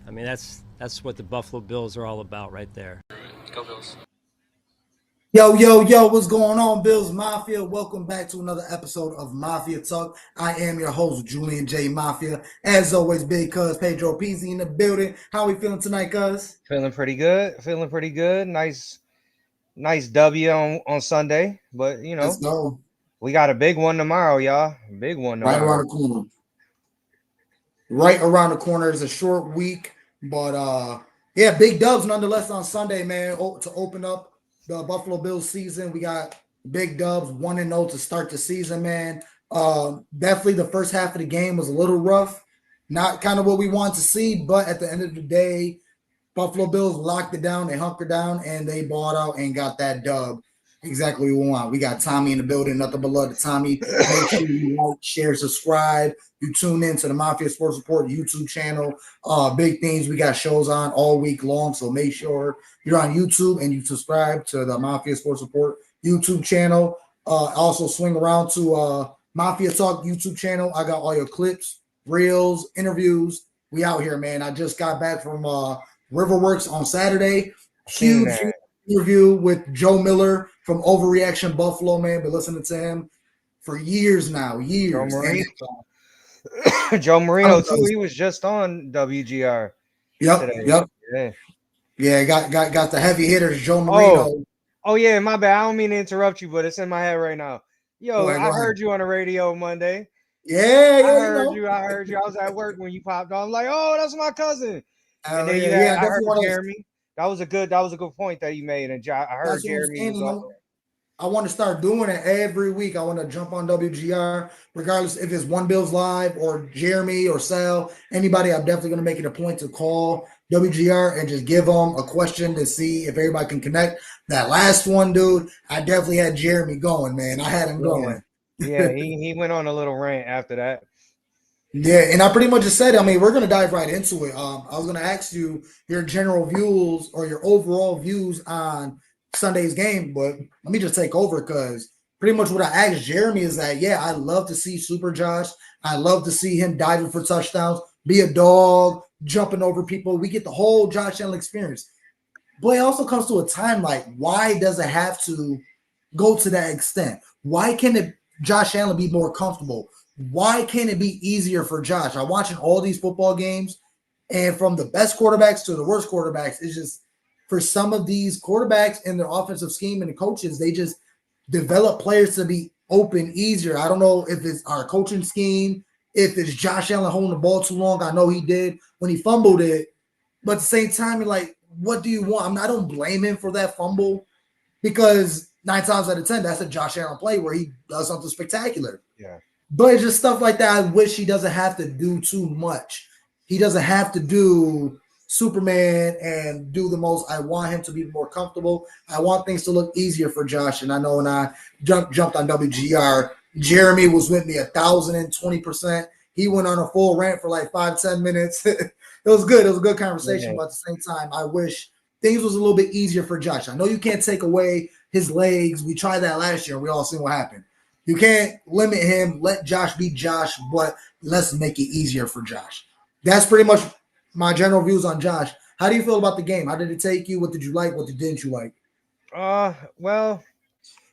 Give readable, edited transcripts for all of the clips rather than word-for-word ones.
I mean, that's what the Buffalo Bills are all about right there. Go Bills. Yo, yo, yo, what's going on, Bills Mafia? Welcome back to another episode of Mafia Talk. I am your host, Julian J. Mafia. As always, big cuz Pedro Pizzi in the building. How we feeling tonight, cuz? Feeling pretty good. Feeling pretty good. Nice W on Sunday. But Let's go. we got a big one tomorrow, y'all. Big one Right tomorrow. around the corner. Right around the corner. It's a short week, but yeah, big dubs nonetheless on Sunday, man. To open up the Buffalo Bills season. We got big dubs, 1-0 to start the season, man. Definitely the first half of the game was a little rough. Not kind of what we want to see, but at the end of the day, Buffalo Bills locked it down, they hunkered down, and they balled out and got that dub. Exactly what we want. We got Tommy in the building, nothing but love to Tommy. Make sure you like, share, subscribe. You tune in to the Mafia Sports Report YouTube channel. Big things. We got shows on all week long, so make sure you're on YouTube and you subscribe to the Mafia Sports Report YouTube channel. Also swing around to Mafia Talk YouTube channel. I got all your clips, reels, interviews. We out here, man. I just got back from Riverworks on Saturday. Huge interview with Joe Miller from Overreaction Buffalo, man. Been listening to him for years now. Years. Joe Marino too. He was just on WGR. Yep. Yeah, got the heavy hitters, Joe Marino. Oh yeah, my bad. I don't mean to interrupt you, but it's in my head right now. Yo, I heard you on the radio Monday. Yeah, I heard you. I was at work when you popped on. I'm like, oh, that's my cousin. And then I heard Jeremy. That was a good point that you made. And I heard Jeremy. I want to start doing it every week. I want to jump on WGR, regardless if it's One Bills Live or Jeremy or Sal, anybody. I'm definitely going to make it a point to call WGR and just give them a question to see if everybody can connect. That last one, dude, I definitely had Jeremy going, man. I had him going. Yeah, he went on a little rant after that. Yeah, and I pretty much just said, I mean, we're going to dive right into it. I was going to ask you your general views or your overall views on Sunday's game, but let me just take over because pretty much what I asked Jeremy is that, yeah, I love to see Super Josh. I love to see him diving for touchdowns, be a dog, jumping over people. We get the whole Josh Allen experience. But it also comes to a time like, why does it have to go to that extent? Why can't Josh Allen be more comfortable? Why can't it be easier for Josh? I'm watching all these football games, and from the best quarterbacks to the worst quarterbacks, it's just for some of these quarterbacks and their offensive scheme and the coaches, they just develop players to be open easier. I don't know if it's our coaching scheme, if it's Josh Allen holding the ball too long. I know he did when he fumbled it, but at the same time, you're like, what do you want? I don't blame him for that fumble because 9 times out of 10, that's a Josh Allen play where he does something spectacular. Yeah. But it's just stuff like that. I wish he doesn't have to do too much. He doesn't have to do Superman and do the most. I want him to be more comfortable. I want things to look easier for Josh. And I know when I jumped on WGR, Jeremy was with me 1,020%. He went on a full rant for like 5-10 minutes. It was good. It was a good conversation. Yeah. But at the same time, I wish things was a little bit easier for Josh. I know you can't take away his legs. We tried that last year. We all seen what happened. You can't limit him. Let Josh be Josh, but let's make it easier for Josh. That's pretty much my general views on Josh. How do you feel about the game? How did it take you? What did you like? What didn't you like? Well,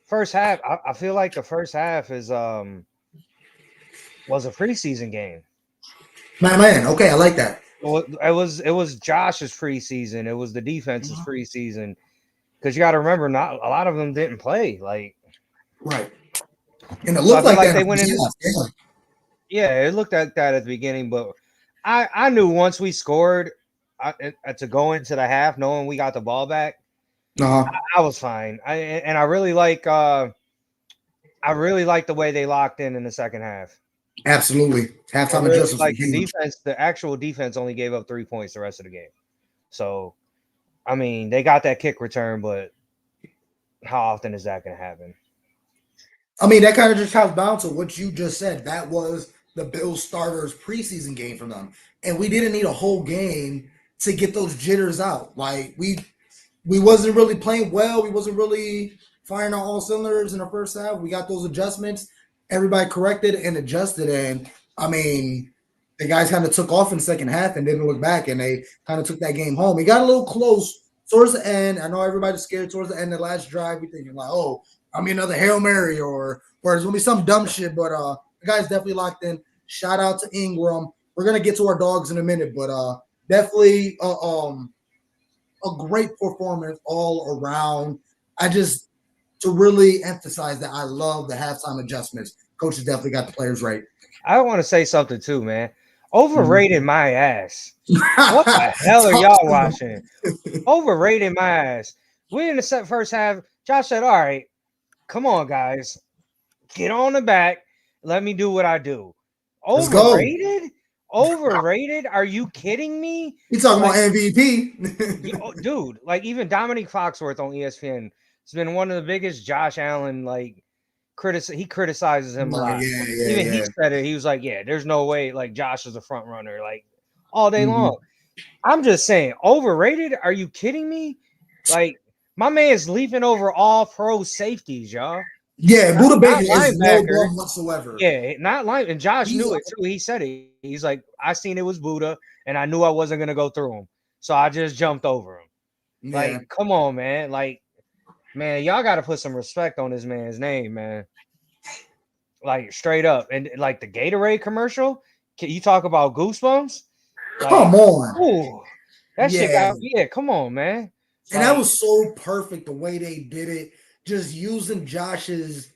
first half. I feel like the first half is was a preseason game. Man. Okay, I like that. Well, it was Josh's preseason. It was the defense's preseason because you got to remember, not a lot of them didn't play. Like right. And it looked like that. They went in. Yeah, it looked like that at the beginning, but I knew once we scored to go into the half, knowing we got the ball back, I was fine. I really like the way they locked in the second half. Absolutely, halftime adjustments. Like the defense, the actual defense only gave up 3 points the rest of the game. So, I mean, they got that kick return, but how often is that going to happen? I mean, that kind of just comes down to what you just said. That was the Bills starters preseason game for them. And we didn't need a whole game to get those jitters out. Like we wasn't really playing well. We wasn't really firing on all cylinders in the first half. We got those adjustments. Everybody corrected and adjusted. And I mean, the guys kind of took off in the second half and didn't look back, and they kind of took that game home. It got a little close towards the end. I know everybody's scared towards the end of the last drive. We're thinking like, oh, I mean another Hail Mary or there's gonna be some dumb shit. But the guys definitely locked in. Shout out to Ingram. We're gonna get to our dogs in a minute, but definitely a great performance all around. To really emphasize that I love the halftime adjustments. Coach has definitely got the players right. I want to say something too, man. Overrated my ass. What the hell are y'all watching? Overrated my ass. We in the first half. Josh said, all right, come on, guys. Get on the back. Let me do what I do. Overrated? Overrated? Are you kidding me? You talking about MVP? Dude, like even Dominique Foxworth on ESPN has been one of the biggest Josh Allen, like, he criticizes him a lot. Even he said it. He was like, yeah, there's no way like Josh is a front runner, like all day long. I'm just saying, overrated? Are you kidding me? Like, my man is leaping over all pro safeties, y'all. Yeah, Buda Baker is no ball whatsoever. Yeah, not line. And Josh knew it too. He said it. He's like, I seen it was Buda, and I knew I wasn't gonna go through him, so I just jumped over him. Yeah. Like, come on, man. Like, man, y'all got to put some respect on this man's name, man. Like, straight up. And like the Gatorade commercial, can you talk about goosebumps? Like, come on. Ooh, that shit got, come on, man. And that was so perfect the way they did it, just using Josh's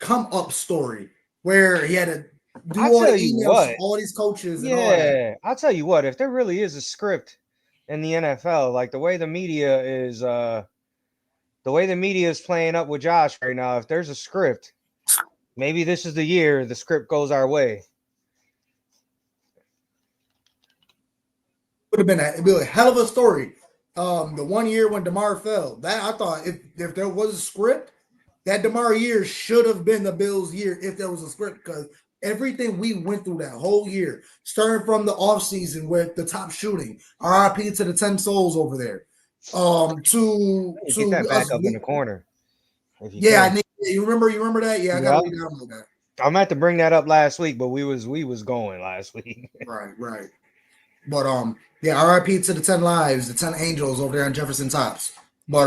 come up story where he had to do all the emails to all these coaches and all that. I'll tell you what, if there really is a script in the NFL, like the way the media is playing up with Josh right now, if there's a script, maybe this is the year the script goes our way. Would have been a hell of a story. The 1 year when DeMar fell, that I thought if there was a script, that DeMar year should have been the Bills' year if there was a script, because everything we went through that whole year, starting from the offseason with the top shooting, RIP to the 10 souls over there. To get that back up in the corner. You remember that? Yeah, I gotta read down on that. I'm about to bring that up last week, but we was going last week. Right. But RIP to the 10 lives, the 10 angels over there on Jefferson Tops. But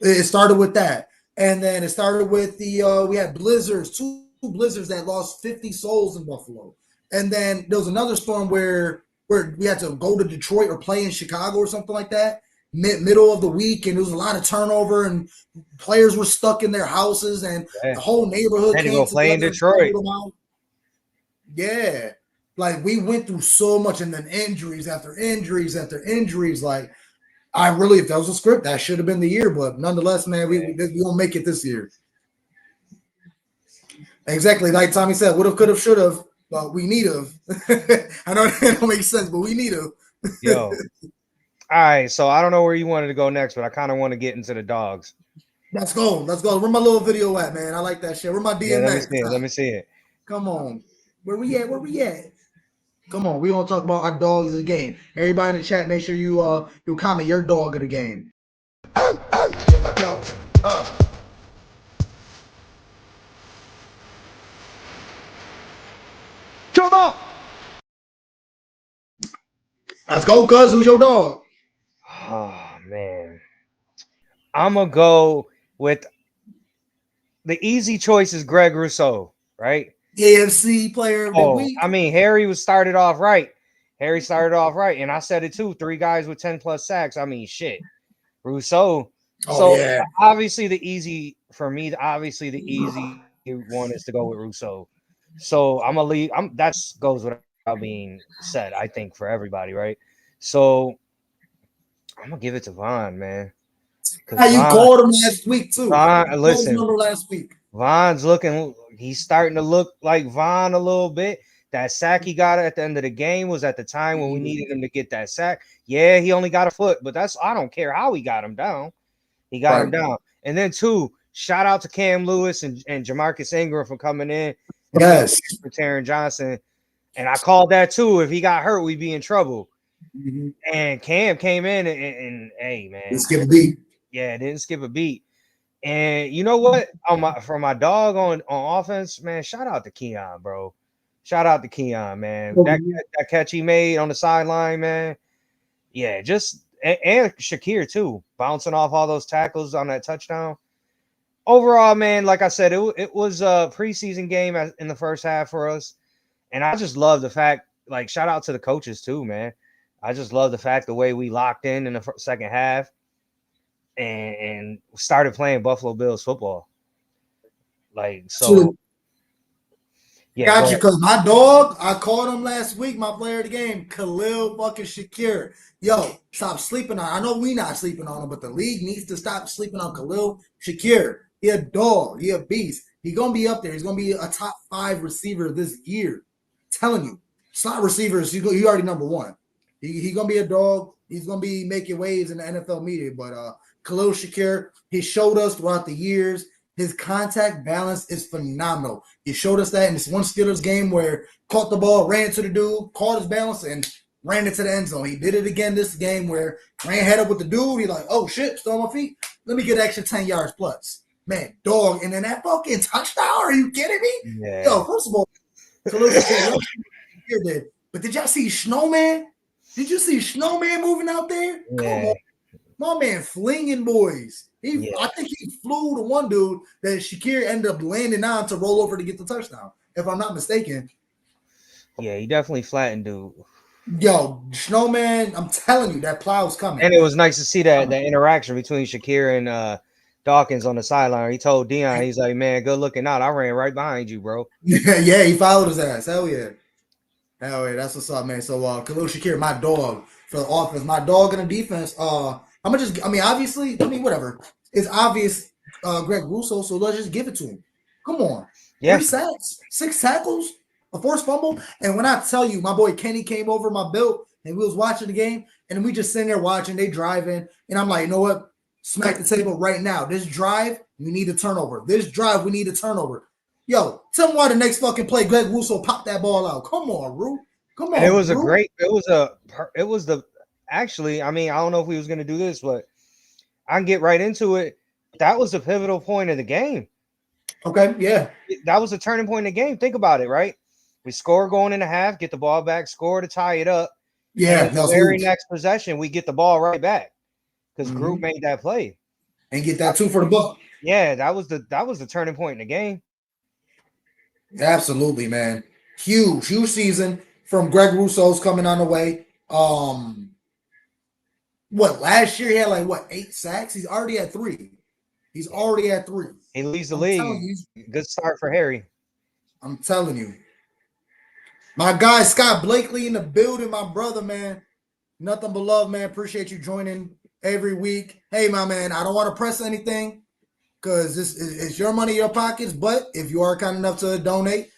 it started with that. And then it started with we had blizzards, two blizzards that lost 50 souls in Buffalo. And then there was another storm where we had to go to Detroit or play in Chicago or something like that, middle of the week, and there was a lot of turnover and players were stuck in their houses and the whole neighborhood came to go play in Detroit. Yeah. Like, we went through so much, and then injuries after injuries after injuries. Like, if that was a script, that should have been the year. But nonetheless, man, we won't make it this year. Exactly. Like Tommy said, would have, could have, should have, but we need have. I know it don't make sense, but we need have. Yo. All right. So I don't know where you wanted to go next, but I kind of want to get into the dogs. Let's go. Where my little video at, man? I like that shit. Where my DMX? Let me see it. Come on. Where we at? Come on, we gonna talk about our dogs of the game. Everybody in the chat, make sure you comment your dog of the game. Come on. Let's go, cuz. Who's your dog? Oh man, I'm gonna go with the easy choice is Greg Rousseau, right? AFC player of the week. I mean, Harry started off right, and I said it too. 3 guys with 10 plus sacks. I mean, shit. Rousseau. Obviously the easy one is to go with Rousseau. So I'm gonna leave. That goes without being said, I think, for everybody, right? So I'm gonna give it to Von, man. You called him last week too. Listen, last week. Von's he's starting to look like Von a little bit. That sack he got at the end of the game was at the time when we needed him to get that sack. Yeah, he only got a foot, but I don't care how he got him down. He got him down. And then 2, shout out to Cam Lewis and Jamarcus Ingram for coming in. Yes. For Taron Johnson. And I called that too. If he got hurt, we'd be in trouble. Mm-hmm. And Cam came in and hey, man. Didn't skip a beat. Yeah, didn't skip a beat. And you know what? For my dog on offense, man, shout out to Keon, bro. Shout out to Keon, man. That catch he made on the sideline, man. Yeah, and Shakir too, bouncing off all those tackles on that touchdown. Overall, man, like I said, it was a preseason game in the first half for us, and I just love the fact. Like, shout out to the coaches too, man. I just love the fact the way we locked in the second half and started playing Buffalo Bills football. Like, so. Yeah, got you, because my dog, I called him last week, my player of the game, Khalil fucking Shakir. Yo, stop sleeping on. I know we not sleeping on him, but the league needs to stop sleeping on Khalil Shakir. He a dog. He a beast. He gonna be up there. He's gonna be a top 5 receiver this year. I'm telling you, slot receivers. He already number 1. He gonna be a dog. He's gonna be making waves in the NFL media. But Khalil Shakir, he showed us throughout the years. His contact balance is phenomenal. He showed us that in this one Steelers game where caught the ball, ran to the dude, caught his balance, and ran into the end zone. He did it again this game where ran head up with the dude. He's like, oh, shit, still on my feet. Let me get an extra 10 yards plus. Man, dog. And then that fucking touchdown, are you kidding me? Yeah. Yo, first of all, did. But did y'all see Snowman? Did you see Snowman moving out there? Yeah. Come on. My man flinging boys. I think he flew to one dude that Shakir ended up landing on to roll over to get the touchdown, if I'm not mistaken. Yeah, he definitely flattened dude. Yo, Snowman, I'm telling you, that plow's coming. And it was nice to see that interaction between Shakir and Dawkins on the sideline. He told Dion, he's like, man, good looking out. I ran right behind you, bro. Yeah, he followed his ass. Hell yeah. That's what's up, man. So Khalil Shakir, my dog for the offense, my dog in the defense. Obviously, whatever. It's obvious, Greg Russo, so let's just give it to him. Come on. Yeah. 3 sacks, 6 tackles, a forced fumble. And when I tell you, my boy Kenny came over my build and we was watching the game, and we just sitting there watching, they driving, and I'm like, you know what? Smack the table right now. This drive, we need a turnover. This drive, we need a turnover. Yo, tell me why the next fucking play, Greg Russo popped that ball out. Come on, Rue. Come on. And it was actually, I don't know if we was going to do this, but I can get right into it. That was the pivotal point of the game. Okay, yeah. That was a turning point in the game. Think about it, right? We score going in the half, get the ball back, score to tie it up. Yeah. The very next possession, we get the ball right back because Group made that play. And get that 2 for the buck. Yeah, that was the turning point in the game. Absolutely, man. Huge season from Greg Russo's coming on the way. Last year he had 8 sacks? He's already at 3. He leads the league. Good start for Harry. I'm telling you. My guy Scott Blakely in the building, my brother, man. Nothing but love, man. Appreciate you joining every week. Hey, my man, I don't want to press anything because this is your money in your pockets, but if you are kind enough to donate,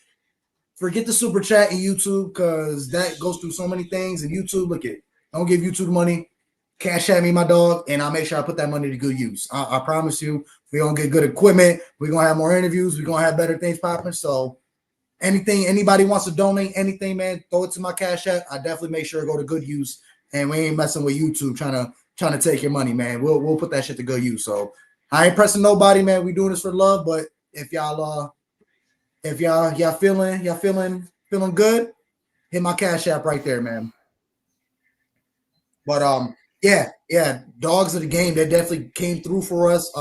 forget the super chat in YouTube because that goes through so many things. And YouTube, look it, don't give YouTube the money. Cash at me, my dog, and I'll make sure I put that money to good use. I promise you, we're going to get good equipment. We're going to have more interviews. We're going to have better things popping. So anything, anybody wants to donate anything, man, throw it to my Cash App. I definitely make sure it go to good use. And we ain't messing with YouTube trying to take your money, man. We'll put that shit to good use. So I ain't pressing nobody, man. We doing this for love. But if y'all feeling good, hit my Cash App right there, man. But yeah, dogs of the game, they definitely came through for us.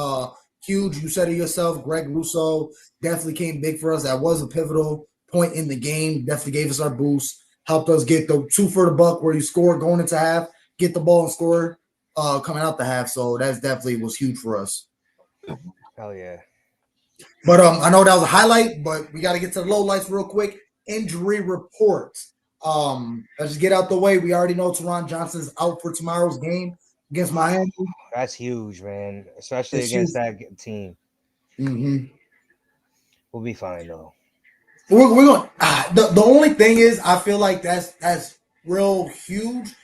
Huge, you said it yourself, Greg Russo definitely came big for us. That was a pivotal point in the game. Definitely gave us our boost, helped us get the 2 for the buck where you score going into half, get the ball and score coming out the half. So that definitely was huge for us. Hell yeah. But I know that was a highlight, but we got to get to the lowlights real quick. Injury reports. Let's just get out the way. We already know Teron Johnson's out for tomorrow's game against Miami. That's huge, man, especially against that team. Mm-hmm. We'll be fine though. We're going. The only thing is, I feel like that's real huge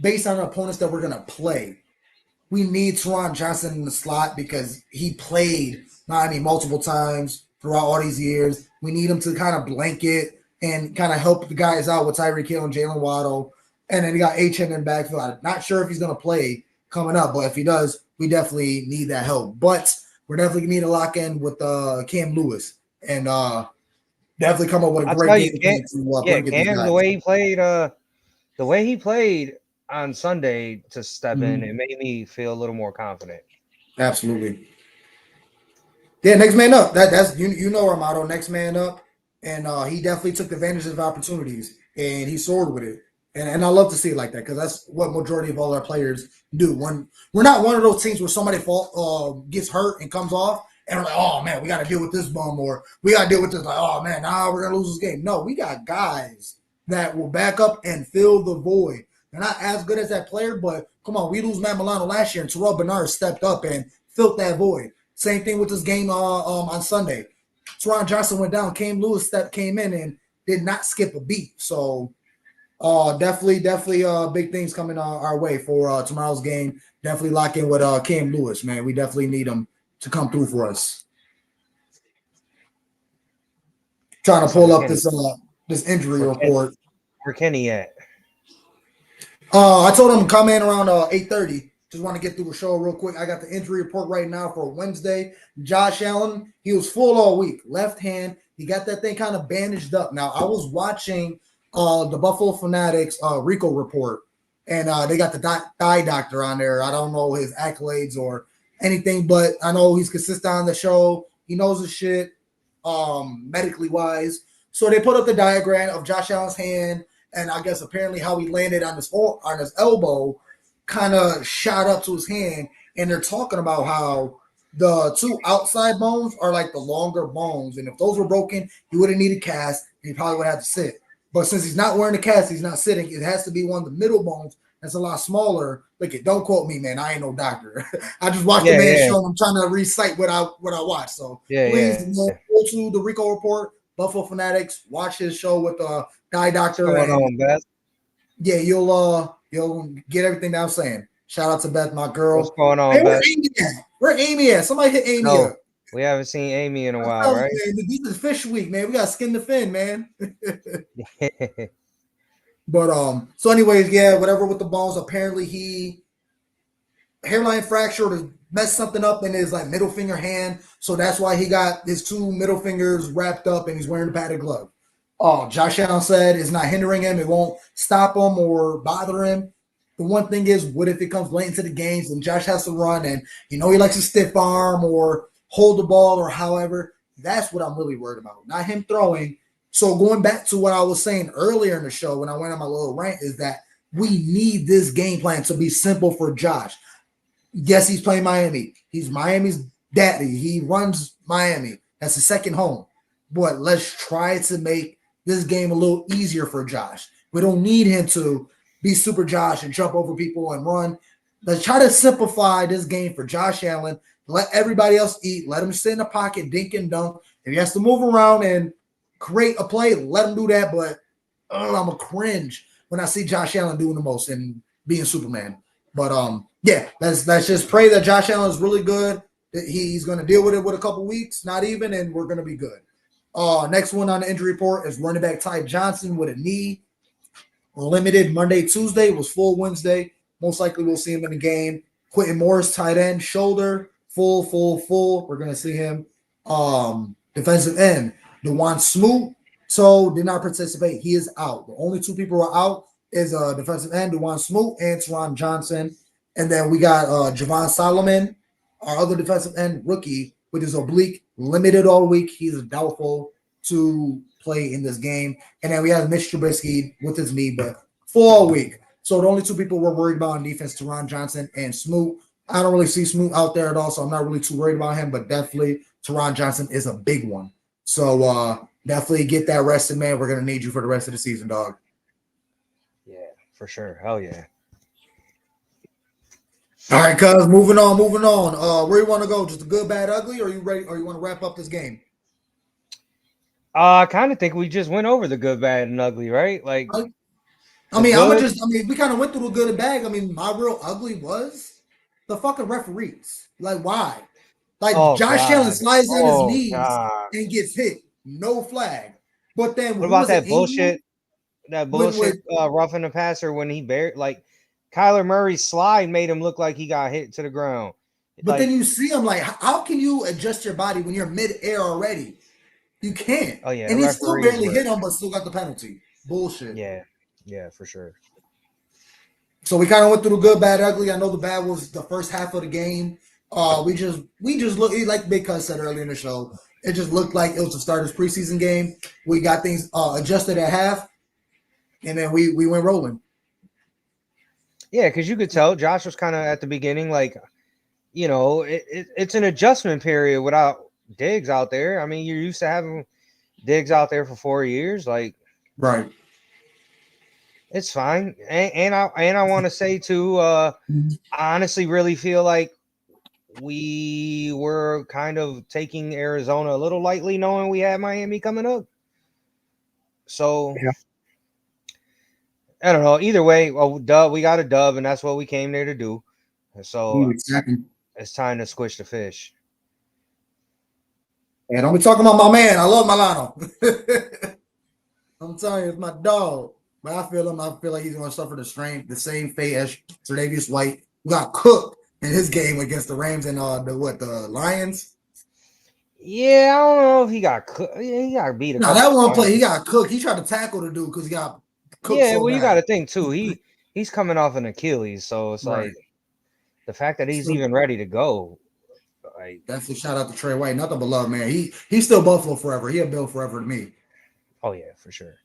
based on the opponents that we're gonna play. We need Teron Johnson in the slot because he played Miami multiple times throughout all these years. We need him to kind of blanket and kind of help the guys out with Tyreek Hill and Jalen Waddle. And then you got HN in backfield. I'm not sure if he's going to play coming up, but if he does, we definitely need that help. But we're definitely going to need to lock in with Cam Lewis. And definitely come up with a I great tell you, game plan to put against these Cam, guys. the way he played on Sunday to step in, Mm-hmm. it made me feel a little more confident. Absolutely. Yeah, next man up. That's you know our motto, next man up. And he definitely took advantage of opportunities and he soared with it. And I love to see it like that because that's what majority of all our players do. When we're not one of those teams where somebody gets hurt and comes off and we're like, oh man, we got to deal with this bum or we got to deal with this. Like, oh man, we're gonna lose this game. No, we got guys that will back up and fill the void. They're not as good as that player, but come on, we lose Matt Milano last year and Terrell Bernard stepped up and filled that void. Same thing with this game on Sunday. Teron Johnson went down. Cam Lewis came in and did not skip a beat. So definitely big things coming our way for tomorrow's game. Definitely lock in with Cam Lewis, man. We definitely need him to come through for us. Trying to pull up this injury report. Where Kenny at? I told him to come in around 8:30. Just want to get through the show real quick. I got the injury report right now for Wednesday. Josh Allen, he was full all week. Left hand, he got that thing kind of bandaged up. Now, I was watching the Buffalo Fanatics Rico report, and they got the thigh doctor on there. I don't know his accolades or anything, but I know he's consistent on the show. He knows his shit medically wise. So they put up the diagram of Josh Allen's hand, and I guess apparently how he landed on his elbow kind of shot up to his hand, and they're talking about how the two outside bones are like the longer bones, and if those were broken, he would have needed a cast, and he probably would have to sit. But since he's not wearing a cast, he's not sitting. It has to be one of the middle bones that's a lot smaller. Look, don't quote me, man. I ain't no doctor. I just watched the man show. I'm trying to recite what I watched. So please go to the Rico report, Buffalo Fanatics. Watch his show with the guy doctor. What's going on, Beth? Yeah, you'll get everything that I'm saying. Shout out to Beth, my girl. What's going on, hey, Beth? Where Amy at? Somebody hit Amy up. We haven't seen Amy in a while, right? Man, this is fish week, man. We got skin to fin, man. But so anyways, yeah, whatever with the bones. Apparently he hairline fracture or messed something up in his like middle finger hand. So that's why he got his two middle fingers wrapped up and he's wearing a padded glove. Josh Allen said it's not hindering him. It won't stop him or bother him. The one thing is, what if it comes late into the games and Josh has to run and he likes to stiff arm or hold the ball or however? That's what I'm really worried about, not him throwing. So going back to what I was saying earlier in the show when I went on my little rant is that we need this game plan to be simple for Josh. Yes, he's playing Miami. He's Miami's daddy. He runs Miami. That's his second home. But let's try to make this game a little easier for Josh. We don't need him to be super Josh and jump over people and run. Let's try to simplify this game for Josh Allen. Let everybody else eat. Let him sit in the pocket, dink and dunk. If he has to move around and create a play, let him do that. But I'm a cringe when I see Josh Allen doing the most and being Superman. But yeah, let's just pray that Josh Allen is really good. That he's going to deal with it with a couple weeks, not even, and we're going to be good. Next one on the injury report is running back Ty Johnson with a knee. Limited Monday, Tuesday, was full Wednesday. Most likely we'll see him in the game. Quentin Morris, tight end, shoulder, full. We're going to see him. Defensive end, DeJuan Smoot, so did not participate. He is out. The only two people who are out is defensive end, DeJuan Smoot, and Teron Johnson. And then we got Javon Solomon, our other defensive end, rookie, with his oblique, limited all week. He's doubtful to play in this game. And then we have Mitch Trubisky with his knee, but full all week. So the only two people we're worried about on defense, Teron Johnson and Smoot. I don't really see Smoot out there at all, so I'm not really too worried about him, but definitely Teron Johnson is a big one. So definitely get that rested, man. We're going to need you for the rest of the season, dog. Yeah, for sure. Hell yeah. All right, cuz, moving on. Where you want to go? Just a good, bad, ugly, or you ready? Or you want to wrap up this game? I kind of think we just went over the good, bad, and ugly, right? Like, we kind of went through the good and bad. I mean, my real ugly was the fucking referees. Like, why? Like, Josh Allen slides on his knees and gets hit. No flag. But then what about that bullshit? That bullshit roughing the passer when he Kyler Murray's slide made him look like he got hit to the ground. But then you see him like, how can you adjust your body when you're mid-air already? You can't. Oh yeah, And the he still referees barely were. hit him, but still got the penalty. Bullshit. Yeah, for sure. So we kind of went through the good, bad, ugly. I know the bad was the first half of the game. We just look like Big Cuz said earlier in the show. It just looked like it was the start of his preseason game. We got things adjusted at half, and then we went rolling. Yeah, because you could tell Josh was kind of at the beginning, like, it's an adjustment period without Diggs out there. I mean, you're used to having Diggs out there for 4 years, like, right. It's fine. And I want to say too, I honestly really feel like we were kind of taking Arizona a little lightly, knowing we had Miami coming up. So yeah. I don't know. Either way, we got a dub, and that's what we came there to do. So it's time to squish the fish. And don't be talking about my man. I love Milano. I'm telling you, it's my dog. But I feel him. I feel like he's going to suffer the same fate as Tre'Davious White, who got cooked in his game against the Rams and the Lions. Yeah, I don't know if he got cooked. He got beat. No, that one play he got cooked. He tried to tackle the dude because he got cooked. Yeah, so well, bad. You got to think too. He's coming off an Achilles, so it's like the fact that he's even ready to go. Definitely shout out to Trey White, nothing but love, man. He's still Buffalo forever. He a Bill forever to me. Oh yeah, for sure.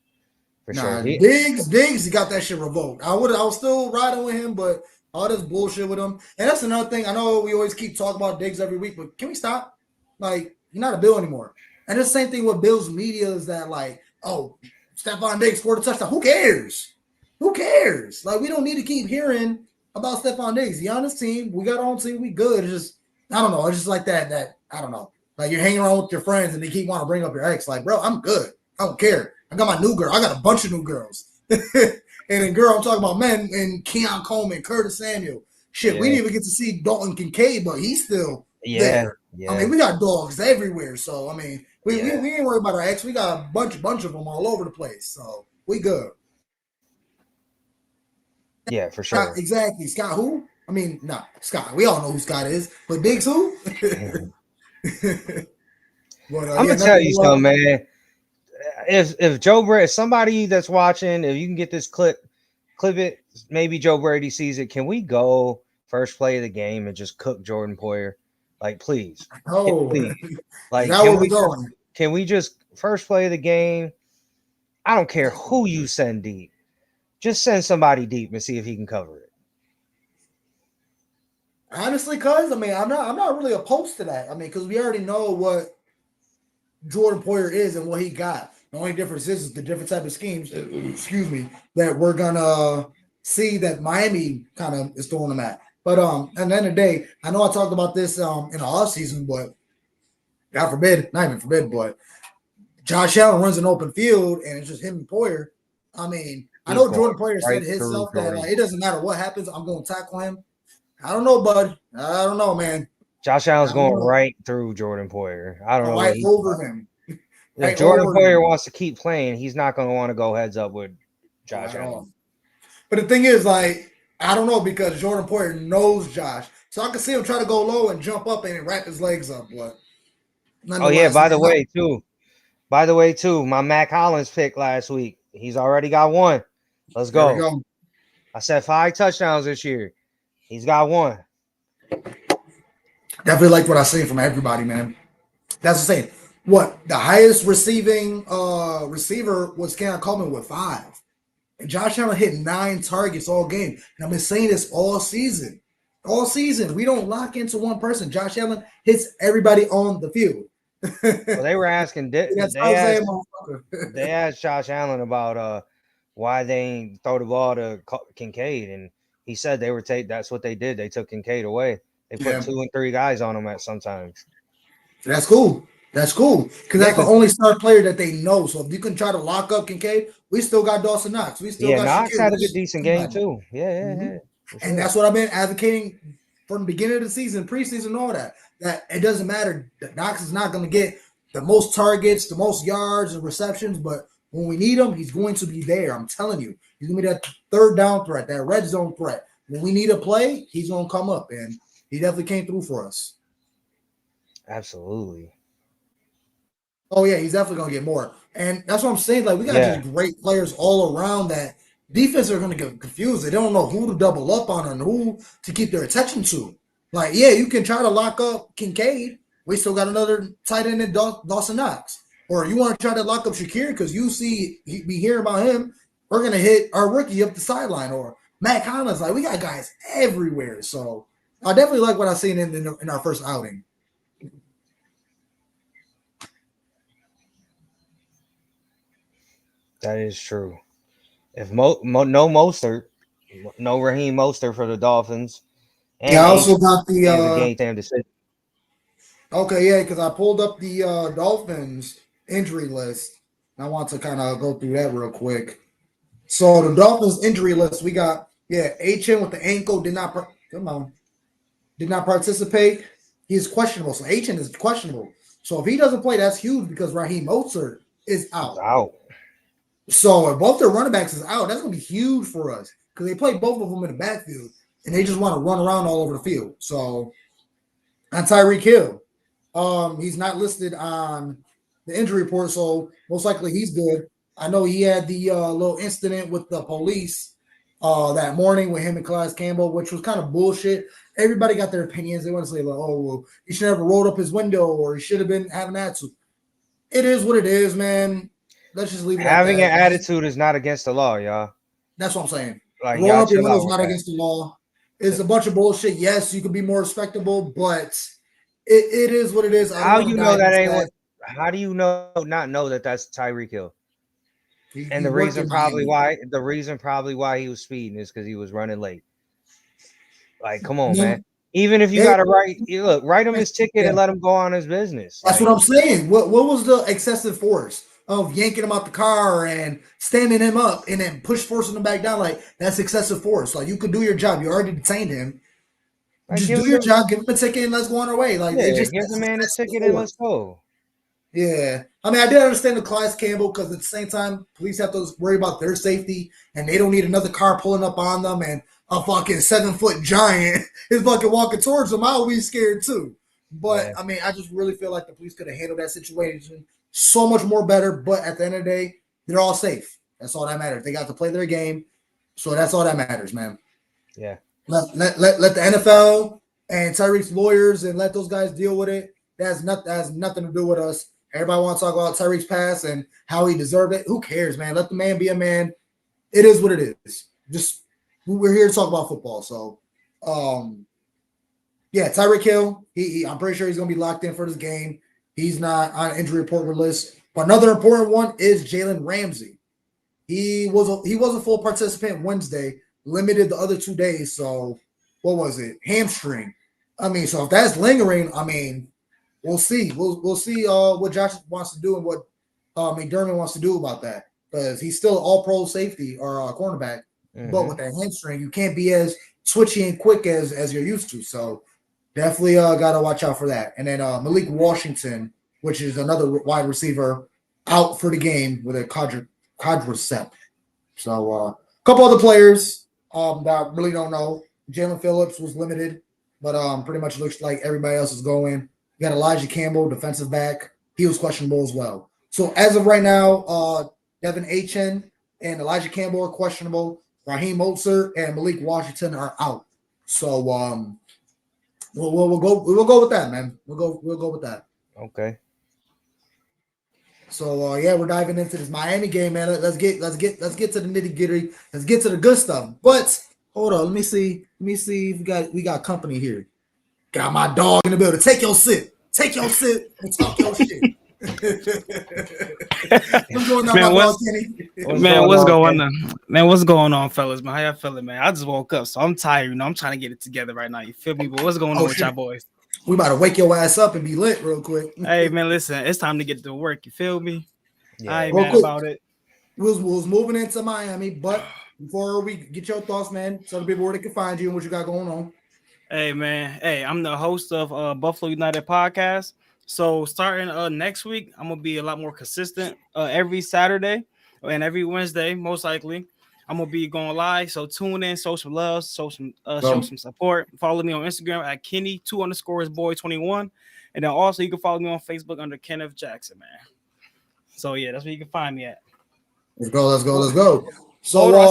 Sure. Diggs, he got that shit revoked. I was still riding with him, but all this bullshit with him. And that's another thing. I know we always keep talking about Diggs every week, but can we stop? Like, you're not a Bill anymore. And the same thing with Bill's media is that, like, oh, Stephon Diggs scored a touchdown. Who cares? Who cares? Like, we don't need to keep hearing about Stephon Diggs. He on his team. We got our own team. We good. It's just, I don't know. It's just like that, I don't know. Like, you're hanging around with your friends and they keep wanting to bring up your ex. Like, bro, I'm good. I don't care. I got my new girl. I got a bunch of new girls. And then, girl, I'm talking about men and Keon Coleman, Curtis Samuel. Shit, we didn't even get to see Dalton Kincaid, but he's still there. Yeah. I mean, we got dogs everywhere. So, I mean, we ain't worried about our ex. We got a bunch of them all over the place. So, we good. Yeah, for sure. Scott, exactly. Scott who? I mean, Scott. We all know who Scott is. But Diggs who? But, I'm going to tell you something, man. If Joe Brady, somebody that's watching, if you can get this clip it, maybe Joe Brady sees it. Can we go first play of the game and just cook Jordan Poyer? Like, please. Oh, please. Like, can we just first play of the game? I don't care who you send deep. Just send somebody deep and see if he can cover it. Honestly, cuz I mean, I'm not really opposed to that. I mean, because we already know what Jordan Poyer is and what he got. The only difference is the different type of schemes, that we're gonna see that Miami kind of is throwing them at. But at the end of the day, I know I talked about this in the offseason, but God forbid, not even forbid, but Josh Allen runs an open field and it's just him and Poyer. I mean, I know Jordan Poyer said himself that it doesn't matter what happens, I'm going to tackle him. I don't know, bud. I don't know, man. Josh Allen's going right through Jordan Poyer. I don't know. Right over him. If Jordan Poyer wants to keep playing, he's not going to want to go heads up with Josh Allen. But the thing is, like, I don't know, because Jordan Poyer knows Josh. So I can see him try to go low and jump up and wrap his legs up. But oh, yeah, by the way, too, my Mac Hollins pick last week, he's already got one. Let's go. I said 5 touchdowns this year. He's got one. Definitely like what I seen from everybody, man. That's the same. What the highest receiving receiver was Keon Coleman with 5. And Josh Allen hit 9 targets all game. And I've been saying this all season. All season. We don't lock into one person. Josh Allen hits everybody on the field. Well, they were asking they asked Josh Allen about why they ain't throw the ball to Kincaid, and he said they were that's what they did. They took Kincaid away. They put 2 and 3 guys on him at sometimes. That's cool. That's cool. Because that's the only star player that they know. So if you can try to lock up Kincaid, we still got Dawson Knox. We still got Knox Shaquille. had a good decent game too. Yeah. Sure. And that's what I've been advocating from the beginning of the season, preseason, all that. That it doesn't matter. Knox is not going to get the most targets, the most yards and receptions, but when we need him, he's going to be there. I'm telling you. He's going to be that third down threat, that red zone threat. When we need a play, he's going to come up, and he definitely came through for us. Absolutely. Oh yeah, he's definitely gonna get more, and that's what I'm saying. Like we got Yeah. just great players all around that defense are gonna get confused. They don't know who to double up on and who to keep their attention to. Like yeah, you can try to lock up Kincaid. We still got another tight end in Dawson Knox, or you want to try to lock up Shakir because you see we hear about him. We're gonna hit our rookie up the sideline, or Matt Collins. Like we got guys everywhere. So I definitely like what I seen in our first outing. That is true. If no Mostert, no Raheem Mostert for the Dolphins, Yeah, and I H also got the is a game time decision. okay, yeah, because I pulled up the Dolphins injury list. I want to kind of go through that real quick. So the Dolphins injury list, we got HN with the ankle come on, did not participate. He's questionable. So HN is questionable. So if he doesn't play, that's huge because Raheem Mostert is out. Out. So if both their running backs is out, that's gonna be huge for us because they play both of them in the backfield and they just want to run around all over the field. So and Tyreek Hill. He's not listed on the injury report, so most likely he's good. I know he had the little incident with the police that morning with him and Calais Campbell, which was kind of bullshit. Everybody got their opinions. They want to say, like, oh, well, he should have rolled up his window or he should have been having that. So it is what it is, man. Let's just leave it at Having that. an attitude is not against the law, y'all. That's what I'm saying. Like Rolling y'all up your chill window out is with not that. against the law. It's a bunch of bullshit. Yes, you could be more respectable, but it is what it is. I don't How want to you know dive that into ain't that. what? How do you not know that that's Tyreek Hill? And He worked in Miami. the reason probably why he was speeding is because he was running late. Like, come on, man. No, Even if you yeah, got to write him his ticket and yeah, let him go on his business. that's what Like, I'm saying. What was the excessive force of yanking him out the car and standing him up and then forcing him back down? Like that's excessive force. Like you could do your job. You already detained him. Just do your job. Give him a ticket and let's go on our way. Like it just give the that's man his excessive ticket and let's force. go. Yeah, I mean, I did understand the Calais Campbell because at the same time, police have to worry about their safety, and they don't need another car pulling up on them and a fucking 7-foot giant is fucking walking towards them. I would be scared too. But Yeah, I mean, I just really feel like the police could have handled that situation so much more better. But at the end of the day, they're all safe. That's all that matters. They got to play their game, so that's all that matters, man. yeah. Let the NFL and Tyreek's lawyers and let those guys deal with it. That has nothing to do with us. Everybody wants to talk about Tyreek's pass and how he deserved it. Who cares, man? Let the man be a man. It is what it is. Just we're here to talk about football. So, yeah, Tyreek Hill. I'm pretty sure he's going to be locked in for this game. He's not on an injury report list. But another important one is Jalen Ramsey. He was a full participant Wednesday, limited the other 2 days. So what was it? Hamstring. I mean, so if that's lingering, I mean, we'll see. We'll see what Josh wants to do and what McDermott wants to do about that because he's still all pro safety or cornerback. Mm-hmm. But with that hamstring, you can't be as twitchy and quick as you're used to. So definitely got to watch out for that. And then Malik Washington, which is another wide receiver, out for the game with a quadricep. So a couple other players that I really don't know. Jalen Phillips was limited, but pretty much looks like everybody else is going. You got Elijah Campbell, defensive back. He was questionable as well. So as of right now, Devin Achane and Elijah Campbell are questionable. Raheem Mostert and Malik Washington are out. So we'll go with that, man. We'll go with that. Okay. So yeah, we're diving into this Miami game, man. Let's get to the nitty gritty. Let's get to the good stuff. But hold on, let me see if we got company here. Got my dog in the building. Take your sit and talk your shit. What's going on, Man, my dog, Kenny? What's going on? Man, what's going on, fellas? Man, how y'all feeling, man? I just woke up, so I'm tired. You know, I'm trying to get it together right now. You feel me? But what's going on with y'all boys? We about to wake your ass up and be lit real quick. Hey, man, listen, it's time to get to work. You feel me? Yeah. I ain't mad about it. We was moving into Miami, but before we get your thoughts, man, tell the people where they can find you and what you got going on. Hey, man. Hey, I'm the host of Buffalo United Podcast. So starting next week, I'm gonna be a lot more consistent. Every Saturday and every Wednesday, most likely, I'm gonna be going live. So tune in, show some love, show some support. Follow me on Instagram at Kenny2_boy21, and then also you can follow me on Facebook under Kenneth Jackson, man. So yeah, that's where you can find me at. Let's go. So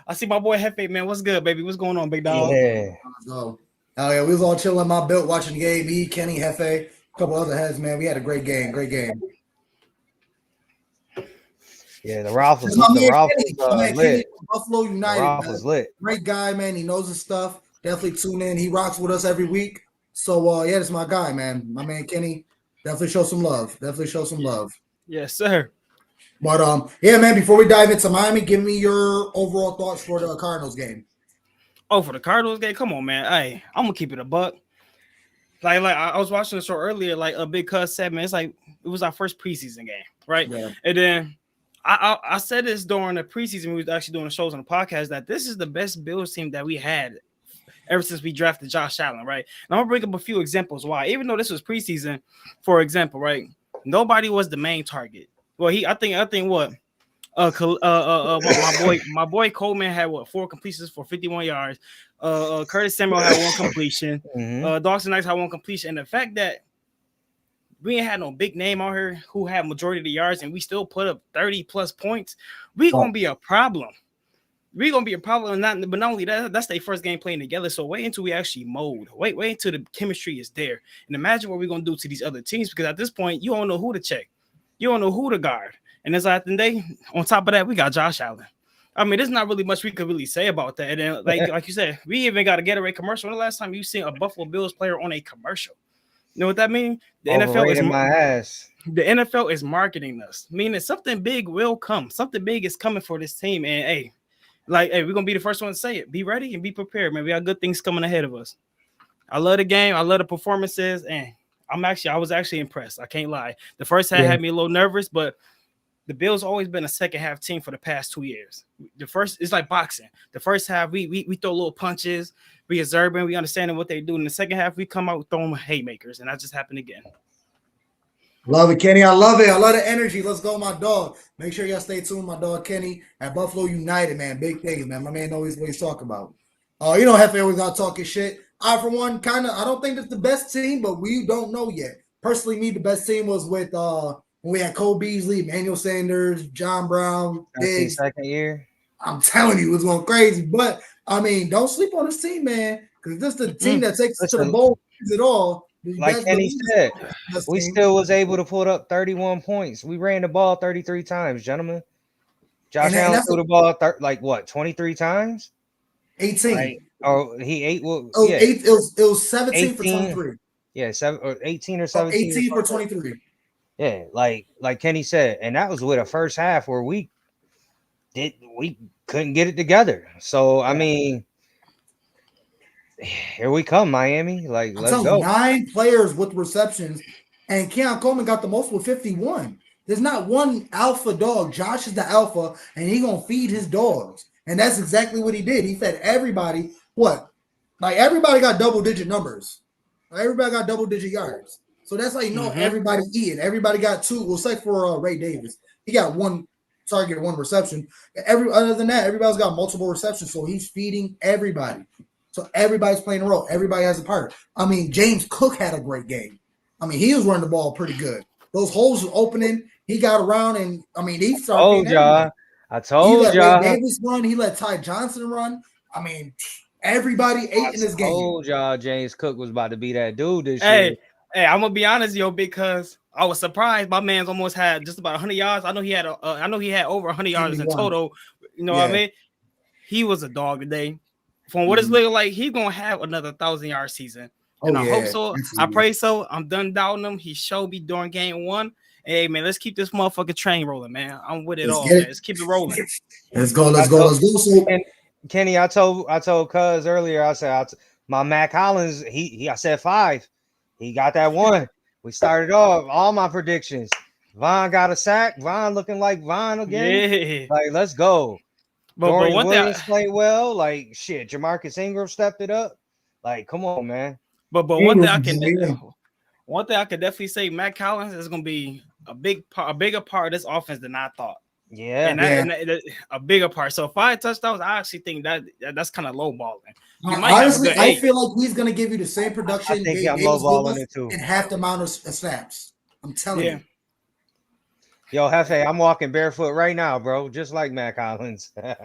I see my boy Hefe, man. What's good, baby? What's going on, big dog? Yeah. Let's go. Oh yeah, we was all chilling in my built watching the game. Me, Kenny, Hefe, a couple other heads, man. We had a great game. Yeah, the Ralph was lit. Buffalo United. Ralph was lit. Great guy, man. He knows his stuff. Definitely tune in. He rocks with us every week. So yeah, that's my guy, man. My man Kenny. Definitely show some love. Yes, sir. But yeah, man. Before we dive into Miami, give me your overall thoughts for the Cardinals game. Oh, for the Cardinals game, come on, man. Hey, I'm gonna keep it a buck. Like I was watching the show earlier. Like a big cuz said, man, it's like it was our first preseason game, right? Yeah. And then I said this during the preseason. We was actually doing the shows on the podcast that this is the best Bills team that we had ever since we drafted Josh Allen, right? And I'm gonna bring up a few examples why. Even though this was preseason, for example, right? Nobody was the main target. Well, I think what my boy Coleman had 4 completions for 51 yards. Curtis Samuel had 1 completion. Dawson Knox had 1 completion. And the fact that we ain't had no big name out here who had majority of the yards and we still put up 30 plus points, we gonna be a problem. We're gonna be a problem, but not only that, that's their first game playing together. So wait until we actually mold. Wait until the chemistry is there. And imagine what we're gonna do to these other teams, because at this point, you don't know who to check, you don't know who to guard. And as at the day, on top of that, we got Josh Allen. I mean, there's not really much we could really say about that. And then, like you said, we even got a Gatorade commercial. When the last time you seen a Buffalo Bills player on a commercial? You know what that means? The NFL is my ass. The NFL is marketing us, meaning something big will come. Something big is coming for this team. And hey, we're gonna be the first one to say it. Be ready and be prepared, man. We got good things coming ahead of us. I love the game. I love the performances, and I was actually impressed. I can't lie. The first half had me a little nervous, but the Bills always been a second half team for the past 2 years. The first, it's like boxing. The first half, we throw little punches, we observing, we understanding what they do. In the second half, we come out throwing haymakers, and that just happened again. Love it, Kenny. I love it. I love the energy. Let's go, my dog. Make sure y'all stay tuned, my dog Kenny at Buffalo United, man. Big things, man. My man knows what he's talking about. You know, Hefe always got talking shit. I, for one, I don't think it's the best team, but we don't know yet. Personally, me, the best team was with when we had Cole Beasley, Emmanuel Sanders, John Brown, Diggs. Second year. I'm telling you, it was going crazy. But I mean, don't sleep on this team, man, because this is the team that takes us to the bowl at all. Like Kenny said, we still was able to put up 31 points. We ran the ball 33 times, gentlemen. Josh Allen threw the ball 23 times? 18. He ate. Well, yeah. It was 17 18, for 23. Yeah, 18 or 17. 18 for 23. Yeah, like Kenny said, and that was with a first half where we couldn't get it together. So I mean, here we come, Miami. Like, let's go. 9 players with receptions, and Keon Coleman got the most with 51. There's not one alpha dog. Josh is the alpha, and he gonna feed his dogs, and that's exactly what he did. He fed everybody. Everybody got double-digit numbers. Everybody got double-digit yards. So that's how you know everybody eating. Everybody got 2. Well, except for Ray Davis, he got 1 target, 1 reception. Other than that, everybody's got multiple receptions. So he's feeding everybody. So everybody's playing a role. Everybody has a part. I mean, James Cook had a great game. I mean, he was running the ball pretty good. Those holes were opening. He got around, and I mean, he started. I told y'all. He let Ray Davis run. He let Ty Johnson run. I mean, everybody ate in this game. I told y'all James Cook was about to be that dude this year. Hey, I'm gonna be honest, because I was surprised. My man's almost had just about 100 yards. I know he had over 100 yards in total. You know what I mean? He was a dog today. From what it's looking like, he's gonna have another 1,000-yard season. And I hope so. I pray so. I'm done doubting him. He showed me during game 1. Hey man, let's keep this motherfucking train rolling, man. I'm with it all, man. Let's keep it rolling. Let's go. And Kenny, I told Cuz earlier, I said my Mac Hollins, I said 5. He got that 1. We started off all my predictions. Von got a sack. Von looking like Von again. Yeah. Like, let's go. But one Williams played well. Like, shit, Jamarcus Ingram stepped it up. Like, come on, man. But one thing I can definitely say, Matt Collins is gonna be a bigger part of this offense than I thought. Yeah, and a bigger part. So 5 touchdowns, I actually think that's kind of low balling. Honestly, I feel like he's gonna give you the same production. I think I'm low balling it too. In half the amount of snaps. I'm telling you. Yo, Hefe, I'm walking barefoot right now, bro, just like Mac Hollins. That's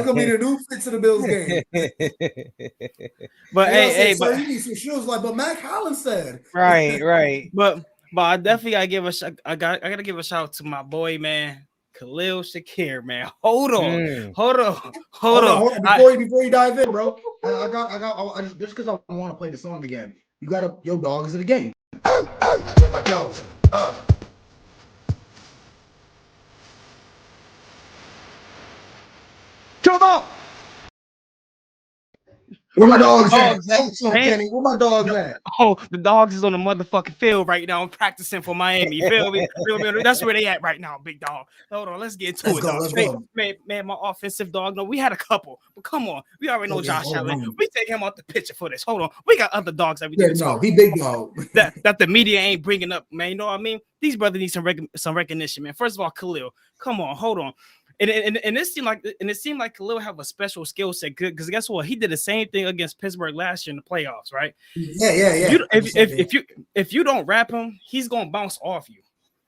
gonna be the new fit to the Bills game. But hey, sir, you need some shoes, like but Mac Hollins said. Right. But I definitely gotta give I gotta give a shout out to my boy, man, Khalil Shakir, man. Hold on. Before you dive in, bro. I just because I want to play the song again. You gotta, yo, dogs in the game. Yo, Come on. Where my dogs at? Kenny, where my dogs at? Oh, the dogs is on the motherfucking field right now. I'm practicing for Miami. You feel me? That's where they at right now, big dog. Hold on, let's get into it, dog. Man, my offensive dog. No, we had a couple, but come on, we already know Josh Allen. We take him off the picture for this. Hold on, we got other dogs that we need to talk. He big dog. that the media ain't bringing up, man. You know what I mean? These brothers need some recognition, man. First of all, Khalil, come on, hold on. And it seemed like Khalil have a special skill set, good, because guess what? He did the same thing against Pittsburgh last year in the playoffs, right? Yeah. If you don't wrap him, he's gonna bounce off you.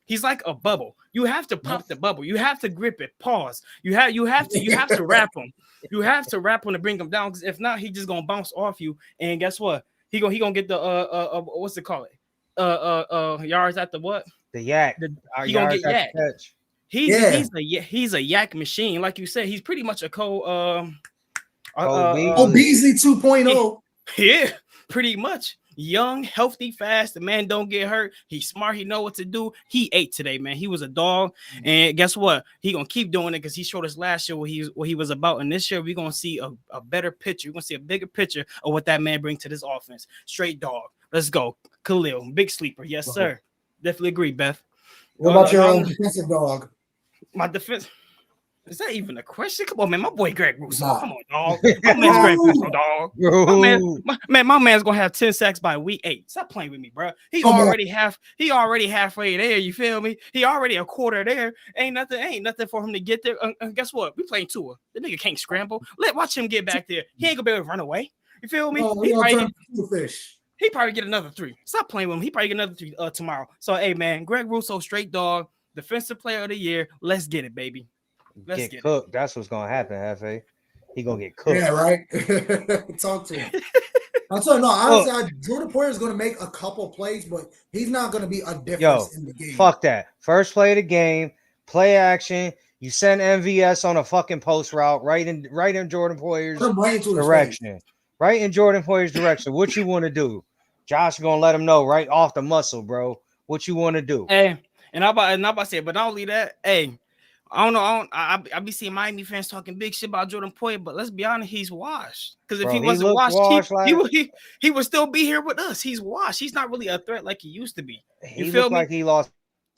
He's like a bubble. You have to pop the bubble. You have to grip it. Pause. You have to wrap him. You have to wrap him to bring him down, because if not, he just gonna bounce off you. And guess what? He gonna get the what's it called? Yards at the what? The yak. He gonna get yak. He's a yak machine, like you said. He's pretty much a Beasley 2.0. Yeah, pretty much. Young, healthy, fast. The man don't get hurt. He's smart. He know what to do. He ate today, man. He was a dog, and guess what? He gonna keep doing it because he showed us last year what he was about. And this year we're gonna see a better picture. We're gonna see a bigger picture of what that man brings to this offense. Straight dog. Let's go, Khalil. Big sleeper. Yes, sir. Definitely agree, Beth. What about your own defensive dog? My defense. Is that even a question? Come on, man. My boy Greg Russo. Come on, dog. My man's Greg Russo, dog. My man's gonna have 10 sacks by week 8. Stop playing with me, bro. He already halfway there. You feel me? He already a quarter there. Ain't nothing for him to get there. Guess what? We playing Tua. The nigga can't scramble. Watch him get back there. He ain't gonna be able to run away. You feel me? He probably get another 3. Stop playing with him. He probably get another 3 tomorrow. So, hey, man, Greg Russo, straight dog, defensive player of the year. Let's get it, baby. Let's get cooked. That's what's gonna happen, Hefe. He gonna get cooked. Yeah, right. Talk to him. I'm sorry, no, honestly, Jordan Poyer is gonna make a couple plays, but he's not gonna be a difference in the game. Fuck that. First play of the game, play action. You send MVS on a fucking post route right in Jordan Poyer's direction. Right in Jordan Poyer's direction. What you want to do? Josh gonna let him know right off the muscle, bro. What you want to do? Hey, and I'm about to say, but not only that, hey. I don't know. I be seeing Miami fans talking big shit about Jordan Poyer, but let's be honest, he's washed. Because if he wasn't washed, he would still be here with us. He's washed. He's not really a threat like he used to be. He looked like he lost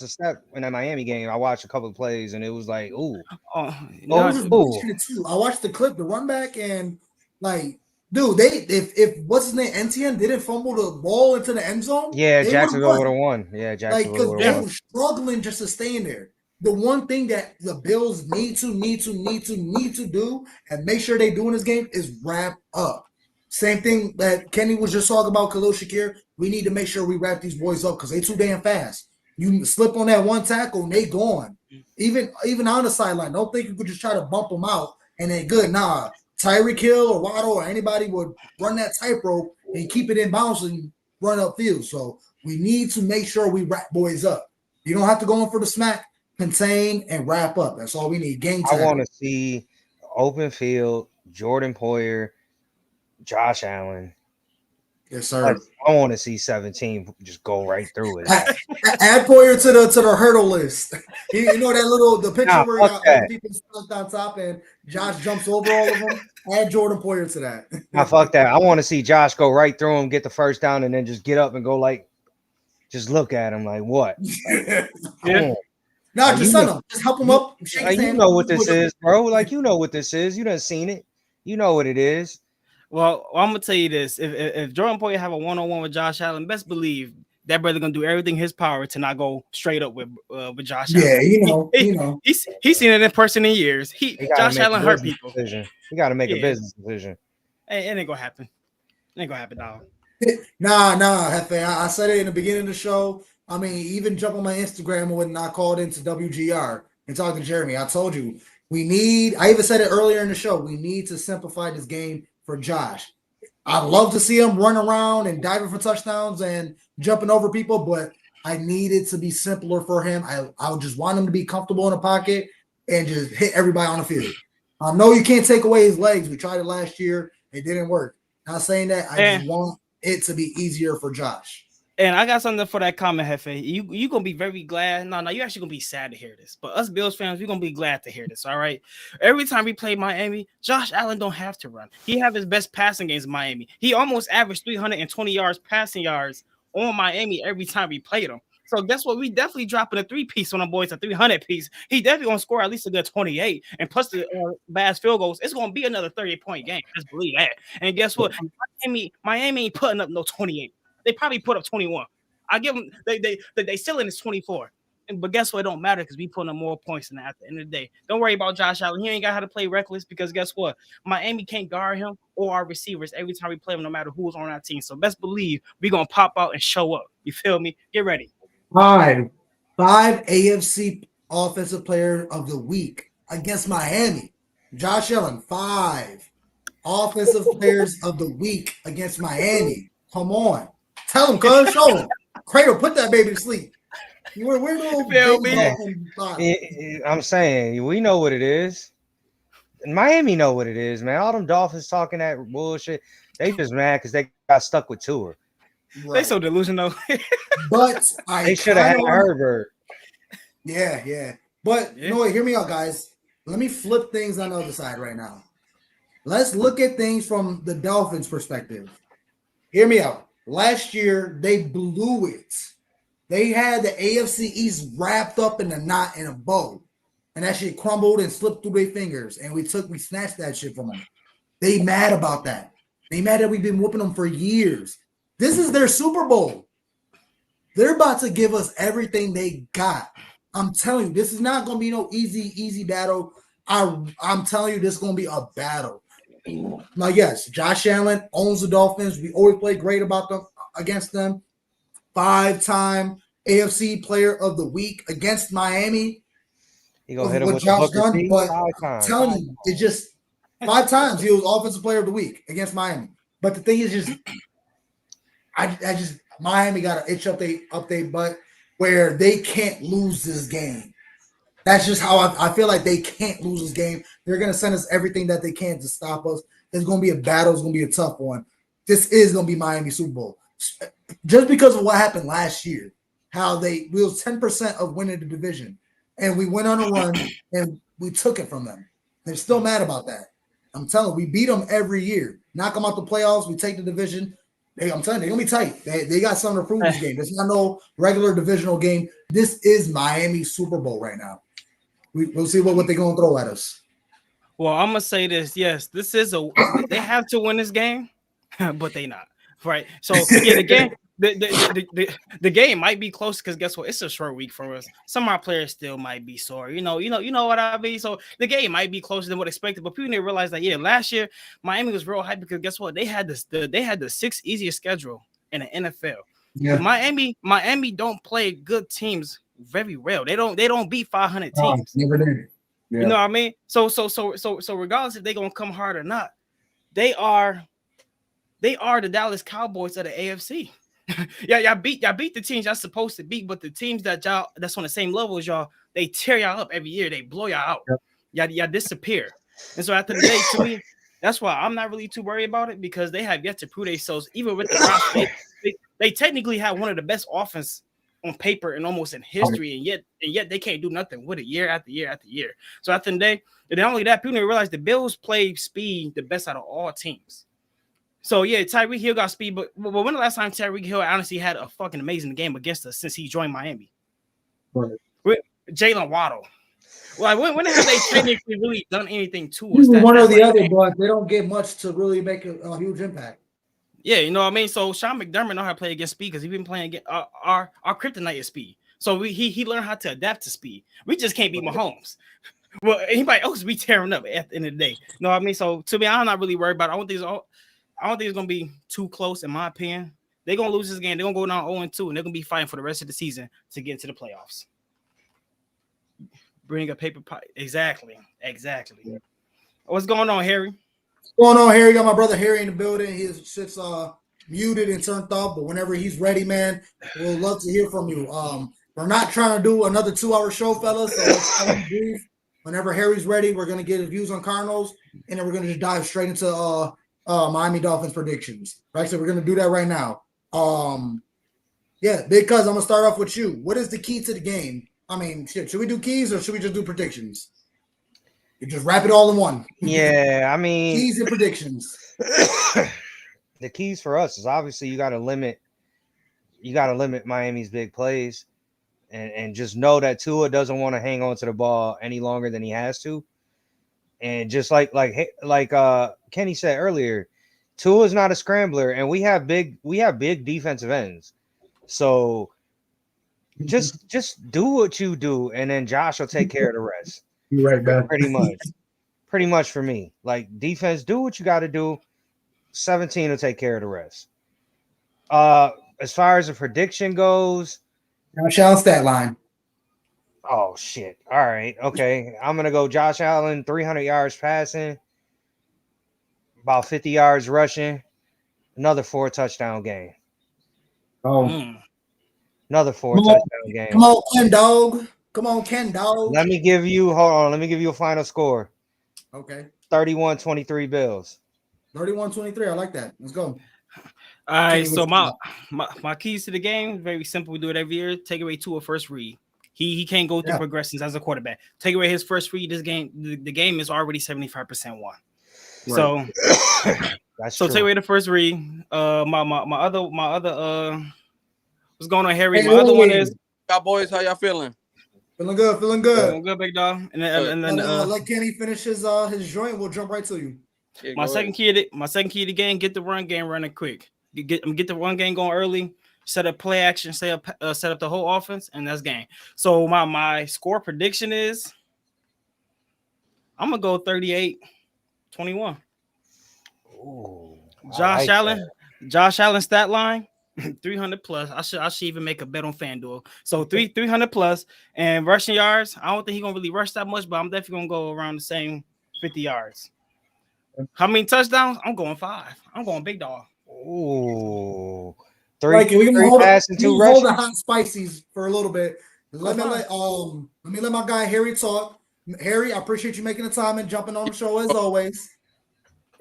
a step in that Miami game. I watched a couple of plays and it was like, ooh. I watched the clip, the run back, and like, dude, if what's his name, NTN didn't fumble the ball into the end zone. Yeah, Jacksonville would have won. Yeah, Jacksonville would have won. They were struggling just to stay in there. The one thing that the Bills need to do and make sure they do in this game is wrap up. Same thing that Kenny was just talking about, Khalil Shakir. We need to make sure we wrap these boys up because they too damn fast. You slip on that one tackle and they gone. Even on the sideline, don't think you could just try to bump them out and then good. Nah, Tyreek Hill or Waddle or anybody would run that tightrope and keep it in bounds and run upfield. So we need to make sure we wrap boys up. You don't have to go in for the smack. Contain and wrap up. That's all we need. Game time. I want to see open field, Jordan Poyer, Josh Allen. Yes, sir. I want to see 17 just go right through it. Add Poyer to the hurdle list. You know the picture where all the people stuck on top and Josh jumps over all of them. Add Jordan Poyer to that. Nah, fuck that. I want to see Josh go right through him, get the first down, and then just get up and go just look at him like what? Yeah. No, just send him. Just help him up. You know what this is, bro. Like, you know what this is. You done seen it. You know what it is. Well, I'm gonna tell you this: if Jordan Poyer have a one-on-one with Josh Allen, best believe that brother gonna do everything in his power to not go straight up with Josh Allen. Yeah, you know. He's seen it in person in years. Josh Allen hurt people. He got to make a business decision. Hey, it ain't gonna happen. It ain't gonna happen, dog. Nah, Hefe. I said it in the beginning of the show. I mean, even jump on my Instagram when I called into WGR and talked to Jeremy. I told you I even said it earlier in the show, we need to simplify this game for Josh. I'd love to see him run around and diving for touchdowns and jumping over people, but I need it to be simpler for him. I would just want him to be comfortable in the pocket and just hit everybody on the field. I know you can't take away his legs. We tried it last year. It didn't work. Not saying that. I just want it to be easier for Josh. And I got something for that comment, Hefe. You gonna be very glad. No, you actually gonna be sad to hear this. But us Bills fans, we're gonna be glad to hear this. All right. Every time we play Miami, Josh Allen don't have to run. He have his best passing games in Miami. He almost averaged 320 yards passing yards on Miami every time we played him. So guess what? We definitely dropping a 3-piece on the boys, a 300 piece. He definitely gonna score at least a good 28, and plus the Bass field goals. It's gonna be another 30-point game. Just believe that. And guess what? Miami ain't putting up no 28. They probably put up 21. I give them they still in this 24. But guess what? It don't matter because we putting up more points than that at the end of the day. Don't worry about Josh Allen. He ain't got how to play reckless because guess what? Miami can't guard him or our receivers every time we play him, no matter who's on our team. So best believe we're gonna pop out and show up. You feel me? Get ready. Five AFC Offensive Player of the Week against Miami. Josh Allen, 5 Offensive Players of the Week against Miami. Come on. Tell him, cuz. Show him. Cradle, put that baby to sleep. We're I'm saying, we know what it is. And Miami know what it is, man. All them Dolphins talking that bullshit. They just mad because they got stuck with Tua. Right. They so delusional. But they should have had Herbert. Yeah. But no, hear me out, guys. Let me flip things on the other side right now. Let's look at things from the Dolphins' perspective. Hear me out. Last year, they blew it. They had the AFC East wrapped up in a knot and a bow. And that shit crumbled and slipped through their fingers. And we snatched that shit from them. They mad about that. They mad that we've been whooping them for years. This is their Super Bowl. They're about to give us everything they got. I'm telling you, this is not going to be no easy battle. I'm telling you, this is going to be a battle. Now, yes, Josh Allen owns the Dolphins. We always play great against them. 5-time AFC Player of the Week against Miami. You gonna hit him with Josh done, but I'm telling you, it's just 5 times he was Offensive Player of the Week against Miami. But the thing is, just Miami got an itch up their butt where they can't lose this game. That's just how I feel like they can't lose this game. They're going to send us everything that they can to stop us. It's going to be a battle. It's going to be a tough one. This is going to be Miami Super Bowl. Just because of what happened last year, how we was 10% of winning the division, and we went on a run and we took it from them. They're still mad about that. I'm telling you, we beat them every year. Knock them out the playoffs. We take the division. I'm telling you, they're going to be tight. They got something to prove this game. This is not no regular divisional game. This is Miami Super Bowl right now. We'll see what they're going to throw at us. Well, I'm going to say this. Yes, this is they have to win this game, but they not. Right. So, yeah, the game might be close because guess what? It's a short week for us. Some of our players still might be sore. You know what I mean? So the game might be closer than what expected, but people need to realize that, last year, Miami was real hype because guess what? They had the 6th easiest schedule in the NFL. Yeah. Miami don't play good teams very well. They don't beat 500 teams. Never did. Yeah. You know what I mean? So regardless if they're gonna come hard or not, they are the Dallas Cowboys of the AFC. y'all beat the teams y'all supposed to beat, but the teams that's on the same level as y'all, they tear y'all up every year. They blow y'all out. Yep. Y'all disappear. And so after the day, to me, that's why I'm not really too worried about it because they have yet to prove themselves. Even with the roster, they technically have one of the best offense on paper and almost in history, and yet they can't do nothing with it year after year after year. So after the day, and not only that, people need to realize the Bills play speed the best out of all teams. So yeah, Tyreek Hill got speed, but when the last time Tyreek Hill honestly had a fucking amazing game against us since he joined Miami? Right. With Jalen Waddle. Like when have they technically really done anything to us? One or the other, but they don't get much to really make a huge impact. Yeah, you know what I mean. So Sean McDermott know how to play against speed because he's been playing against our kryptonite is speed. So he learned how to adapt to speed. We just can't beat Mahomes. Well, anybody else be tearing up at the end of the day. You know what I mean? So to me, I'm not really worried about it. I don't think it's gonna be too close in my opinion. they're gonna lose this game. They're gonna go down 0-2, and they're gonna be fighting for the rest of the season to get into the playoffs. Bring a paper pie. Exactly. Yeah. What's going on, Harry? What's going on, Harry? Got my brother Harry in the building. His shit's muted and turned off, but whenever he's ready, man, we'll love to hear from you. We're not trying to do another 2-hour show, fellas. So let's try to brief. Whenever Harry's ready, we're gonna get his views on Cardinals, and then we're gonna just dive straight into Miami Dolphins predictions. Right, so we're gonna do that right now. Yeah, because I'm gonna start off with you. What is the key to the game? I mean, shit, should we do keys or should we just do predictions? You just wrap it all in one. Yeah, I mean, keys and predictions. The keys for us is obviously you got to limit Miami's big plays, and just know that Tua doesn't want to hang on to the ball any longer than he has to. And just like Kenny said earlier, Tua is not a scrambler, and we have big defensive ends. So just do what you do, and then Josh will take care of the rest. You're right, man. Pretty much for me. Like, defense, do what you got to do. 17 will take care of the rest. As far as the prediction goes, Josh Allen stat line. Oh shit! All right, okay. I'm gonna go Josh Allen, 300 yards passing, about 50 yards rushing, another 4 touchdown game. Another 4 touchdown game. Come on, Ken Dog. Come on, Ken Dog. Let me give you a final score. Okay. 31-23 Bills. 31-23. I like that. Let's go. All right. So my keys to the game, very simple. We do it every year. Take away Tua first read. He can't go through progressions as a quarterback. Take away his first read. This game, the game is already 75% won. Right. So take away the first read. My other what's going on, Harry? My other one is y'all boys. How y'all feeling? Feeling good. Feeling good, big dog. And then let Kenny finish his joint. We'll jump right to you. Yeah, my second key to the game: get the run game running quick. Get the run game going early. Set up play action. Set up the whole offense, and that's game. So my score prediction is I'm gonna go 38-21. Ooh, Josh Allen stat line 300 plus. I should even make a bet on FanDuel. So 300 plus and rushing yards. I don't think he's gonna really rush that much, but I'm definitely gonna go around the same 50 yards. How many touchdowns? I'm going 5. I'm going big dog. Ooh. We can hold the hot spices for a little bit. Let me let my guy Harry talk. Harry, I appreciate you making the time and jumping on the show as always.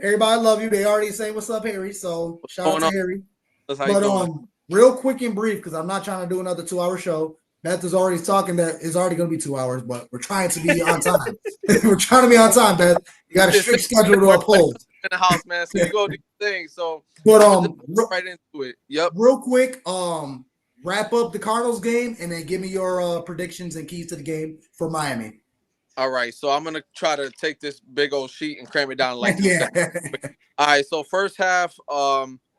Everybody love you. They already saying what's up, Harry. So shout out to Harry. But real quick and brief, because I'm not trying to do another 2-hour show. Beth is already talking that it's already going to be 2 hours, but we're trying to be on time. We're trying to be on time, Beth. You got a strict schedule to uphold. In the house, man. So you go do things. So but right into it. Yep. Real quick, wrap up the Cardinals game and then give me your predictions and keys to the game for Miami. All right. So I'm gonna try to take this big old sheet and cram it down like yeah. All right. So first half,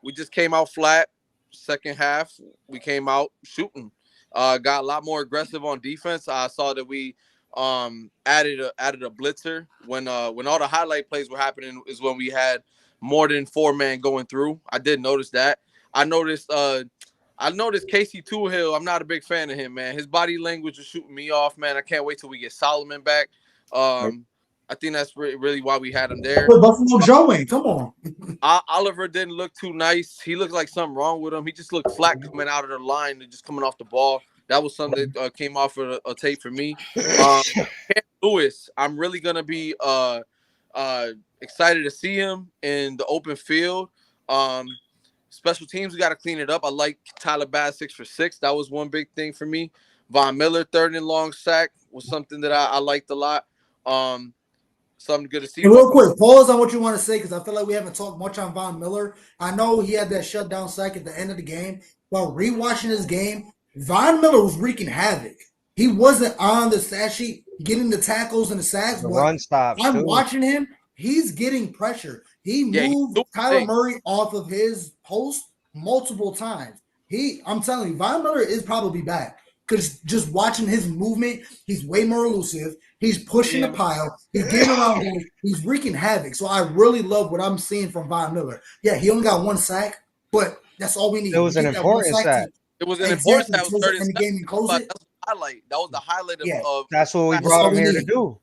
we just came out flat. Second half, we came out shooting. Got a lot more aggressive on defense. I saw that we added a blitzer when all the highlight plays were happening is when we had more than 4 men going through. I did notice that. I noticed Casey Toohill. I'm not a big fan of him, man. His body language was shooting me off, man. I can't wait till we get Solomon back. I think that's really why we had him there. Buffalo Joe ain't. Come on. Oliver didn't look too nice. He looked like something wrong with him. He just looked flat coming out of the line and just coming off the ball. That was something that came off of a tape for me. Lewis, I'm really going to be excited to see him in the open field. Special teams, we got to clean it up. I like Tyler Bass 6 for 6. That was one big thing for me. Von Miller, 3rd and long sack was something that I liked a lot. Something good to see. Hey, real quick, pause on what you want to say because I feel like we haven't talked much on Von Miller. I know he had that shutdown sack at the end of the game. While rewatching this game, Von Miller was wreaking havoc. He wasn't on the stat sheet getting the tackles and the sacks. The run stops. I'm watching him. He's getting pressure. He moved Kyler Murray off of his post multiple times. I'm telling you, Von Miller is probably back because just watching his movement, he's way more elusive. He's pushing the pile. He's getting around him. He's wreaking havoc. So I really love what I'm seeing from Von Miller. Yeah, he only got 1 sack, but That's all we need. It was We an get that one important sack stat. It was an important exactly stat. It was towards the 30 end of the game and close but it. that's the highlight. That was the highlight Yeah. of That's what we That's brought all him we here to need. do.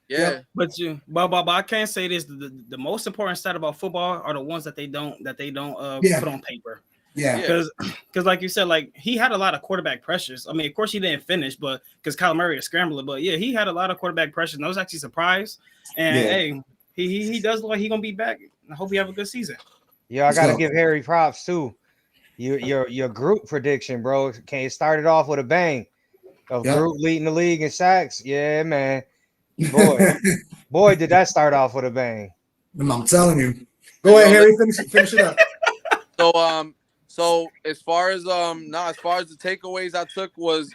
yeah. Yep. But I can't say this. The most important stat about football are the ones that they don't Yeah. put on paper. Yeah. Because like you said, like he had a lot of quarterback pressures. I mean, of course he didn't finish, but because Kyler Murray is scrambling. But yeah, he had a lot of quarterback pressures. And I was actually surprised. And Yeah. hey, he does look like he's gonna be back. I hope he have a good season. Yeah, I gotta So- give Harry props too. Your group prediction, bro. Can you start it off with a bang? Of Yep. group leading the league in sacks. Yeah, man. Boy, did that start off with a bang. I'm telling you. Go ahead, Harry. Finish it up. So as far as the takeaways I took was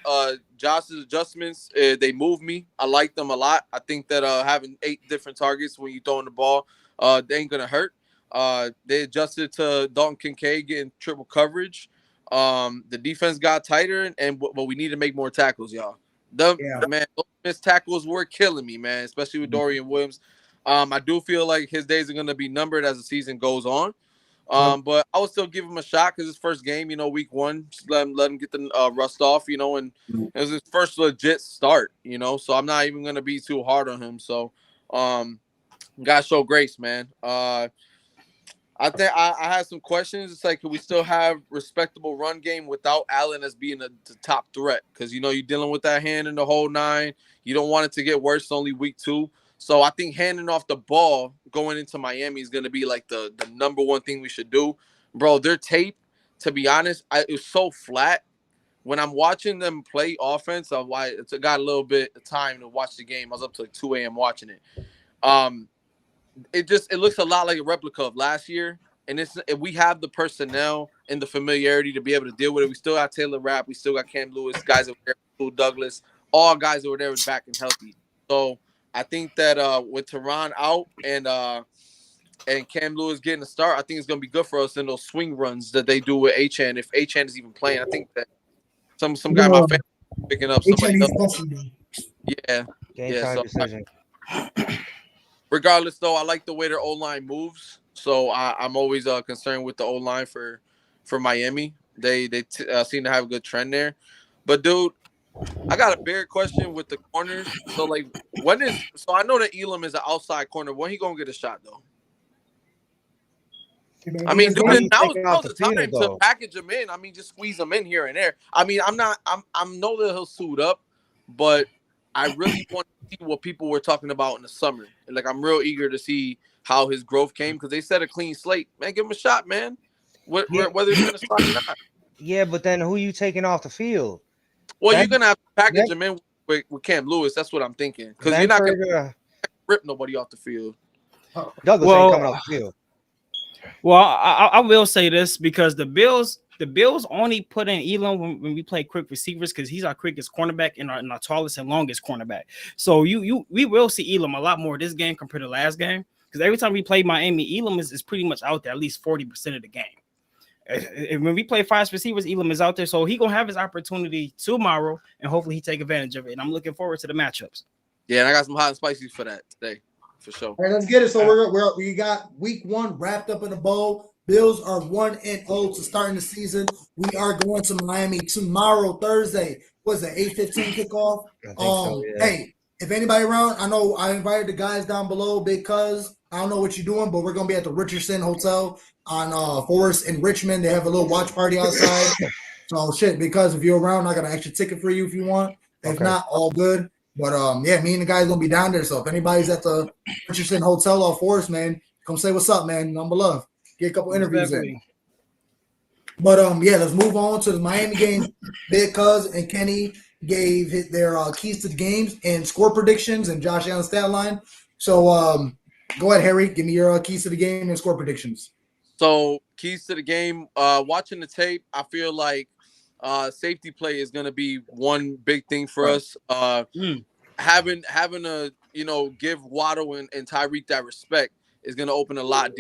Josh's adjustments. They moved me. I like them a lot. I think that having 8 different targets when you throwing the ball, they ain't gonna hurt. They adjusted to Dalton Kincaid getting triple coverage. The defense got tighter, but we need to make more tackles, y'all. Man, those missed tackles were killing me, man, especially with Dorian Williams. I do feel like his days are gonna be numbered as the season goes on. But I would still give him a shot because his first game, week 1, just let him get the rust off, and it was his first legit start, so I'm not even gonna be too hard on him. So, gotta show grace, man. I think I had some questions. It's like, can we still have respectable run game without Allen as being the top threat? Because you're dealing with that hand in the whole 9. You don't want it to get worse. Only week 2. So I think handing off the ball going into Miami is going to be like the number one thing we should do. Bro, their tape, to be honest, it was so flat. When I'm watching them play offense, I got a little bit of time to watch the game. I was up to like 2 a.m. watching it. It looks a lot like a replica of last year. And we have the personnel and the familiarity to be able to deal with it. We still got Taylor Rapp. We still got Cam Lewis, guys over there, Phil Douglas, all guys over there back and healthy. So I think that with Teron out and Cam Lewis getting a start, I think it's going to be good for us in those swing runs that they do with Achane. If Achane is even playing, I think that some guy in my family picking up somebody else. Yeah. Game time decision. Regardless, though, I like the way their O-line moves. So I'm always concerned with the O-line for Miami. They seem to have a good trend there. But, dude, I got a bigger question with the corners. So, I know that Elam is an outside corner. When he going to get a shot, though? I mean, dude, now's the time to package him in. I mean, just squeeze him in here and there. I mean, I know that he'll suit up, but I really want to see what people were talking about in the summer. And like, I'm real eager to see how his growth came because they said a clean slate. Man, give him a shot, man. Whether he's going to start or not. Yeah, but then who you taking off the field? Well, you're going to have to package him in with Cam Lewis. That's what I'm thinking. Because you're not going to rip nobody off the field. Douglas ain't coming off the field. Well, I will say this because the Bills only put in Elam when we play quick receivers because he's our quickest cornerback and our tallest and longest cornerback. So we will see Elam a lot more this game compared to last game because every time we play Miami, Elam is pretty much out there at least 40% of the game. And when we play 5 receivers, Elam is out there, so he gonna have his opportunity tomorrow, and hopefully he take advantage of it. And I'm looking forward to the matchups. Yeah, and I got some hot and spicy for that today. For sure. All right, let's get it. So we got week 1 wrapped up in a bow. Bills are 1-0 to starting the season. We are going to Miami tomorrow, Thursday. What's it, 8:15 kickoff? I think so, yeah. Hey, if anybody around, I know I invited the guys down below because I don't know what you're doing, but we're gonna be at the Richardson Hotel on Forest in Richmond. They have a little watch party outside. So because if you're around, I got an extra ticket for you if you want. If not, all good. But me and the guys gonna be down there. So if anybody's at the Richardson Hotel or Forest, man, come say what's up, man. Number love. Get a couple interviews in. But let's move on to the Miami game. Big Cuz and Kenny gave their keys to the games and score predictions and Josh Allen's stat line. So go ahead, Harry. Give me your keys to the game and score predictions. So keys to the game. Watching the tape, I feel like safety play is going to be one big thing for us. Having a give Waddle and Tyreek that respect is going to open a lot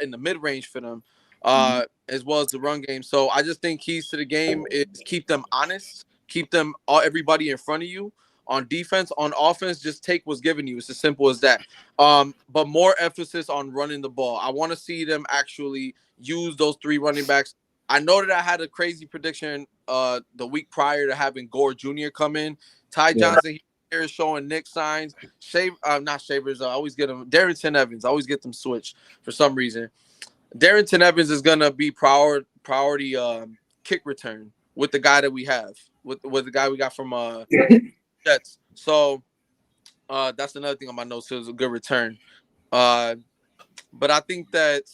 in the mid range for them, as well as the run game. So I just think keys to the game is keep them honest, keep them everybody in front of you. on defense. On offense, just take what's given you. It's as simple as that. But more emphasis on running the ball. I want to see them actually use those 3 running backs. I know that I had a crazy prediction the week prior to having Gore Jr. come in. Ty Johnson here is showing Nick signs. Not Shavers. I always get them. Darrington Evans. I always get them switched for some reason. Darrington Evans is gonna be priority kick return with the guy that we have, with the guy we got from Jets. So that's another thing on my notes. So it was a good return. But I think that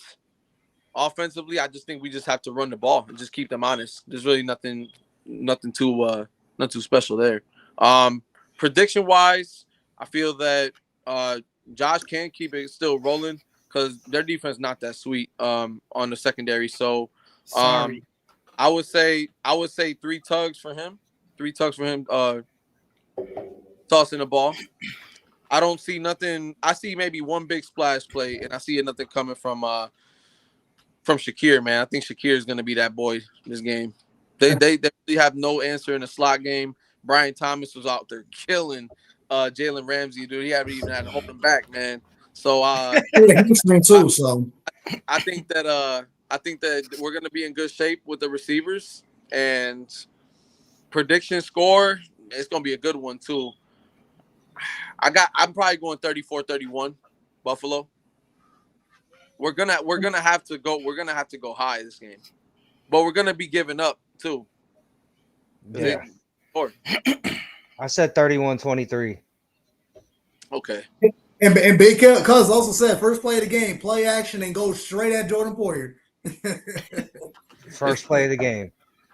offensively, I just think we just have to run the ball and just keep them honest. There's really nothing too special there. Prediction wise, I feel that Josh can keep it still rolling because their defense not that sweet on the secondary. So I would say 3 tugs for him. 3 tugs for him tossing the ball. I don't see nothing. I see maybe one big splash play, and I see nothing coming from Shakir, man. I think Shakir is going to be that boy this game. They really have no answer in the slot game. Brian Thomas was out there killing Jalen Ramsey, dude. He haven't even had to hold him back, man. So so I think that we're going to be in good shape with the receivers, and prediction score, it's going to be a good one too. I'm probably going 34-31 Buffalo. We're gonna have to go high this game, but we're gonna be giving up too. Yeah. I said 31-23. Okay. And Big Cuz also said first play of the game, play action and go straight at Jordan Poyer. First play of the game.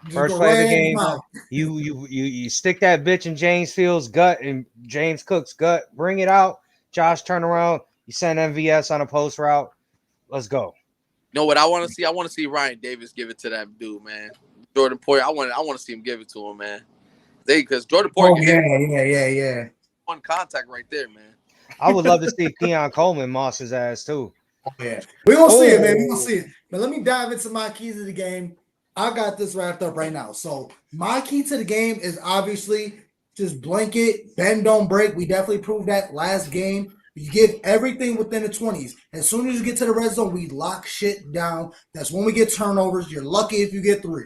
First play of the game. You stick that bitch in James Fields' gut and James Cook's gut. Bring it out. Josh, turn around. You send MVS on a post route. Let's go. You know what I want to see? I want to see Ryan Davis give it to that dude, man. Jordan Poyer. I want to see him give it to him, man. Because Jordan Poyer. Yeah. One contact right there, man. I would love to see Keon Coleman moss his ass too. Yeah, we're gonna see it, man. We're gonna see it. But let me dive into my keys of the game. I got this wrapped up right now. So my key to the game is obviously just blanket, bend, don't break. We definitely proved that last game. You give everything within the 20s. As soon as you get to the red zone, we lock shit down. That's when we get turnovers. You're lucky if you get 3.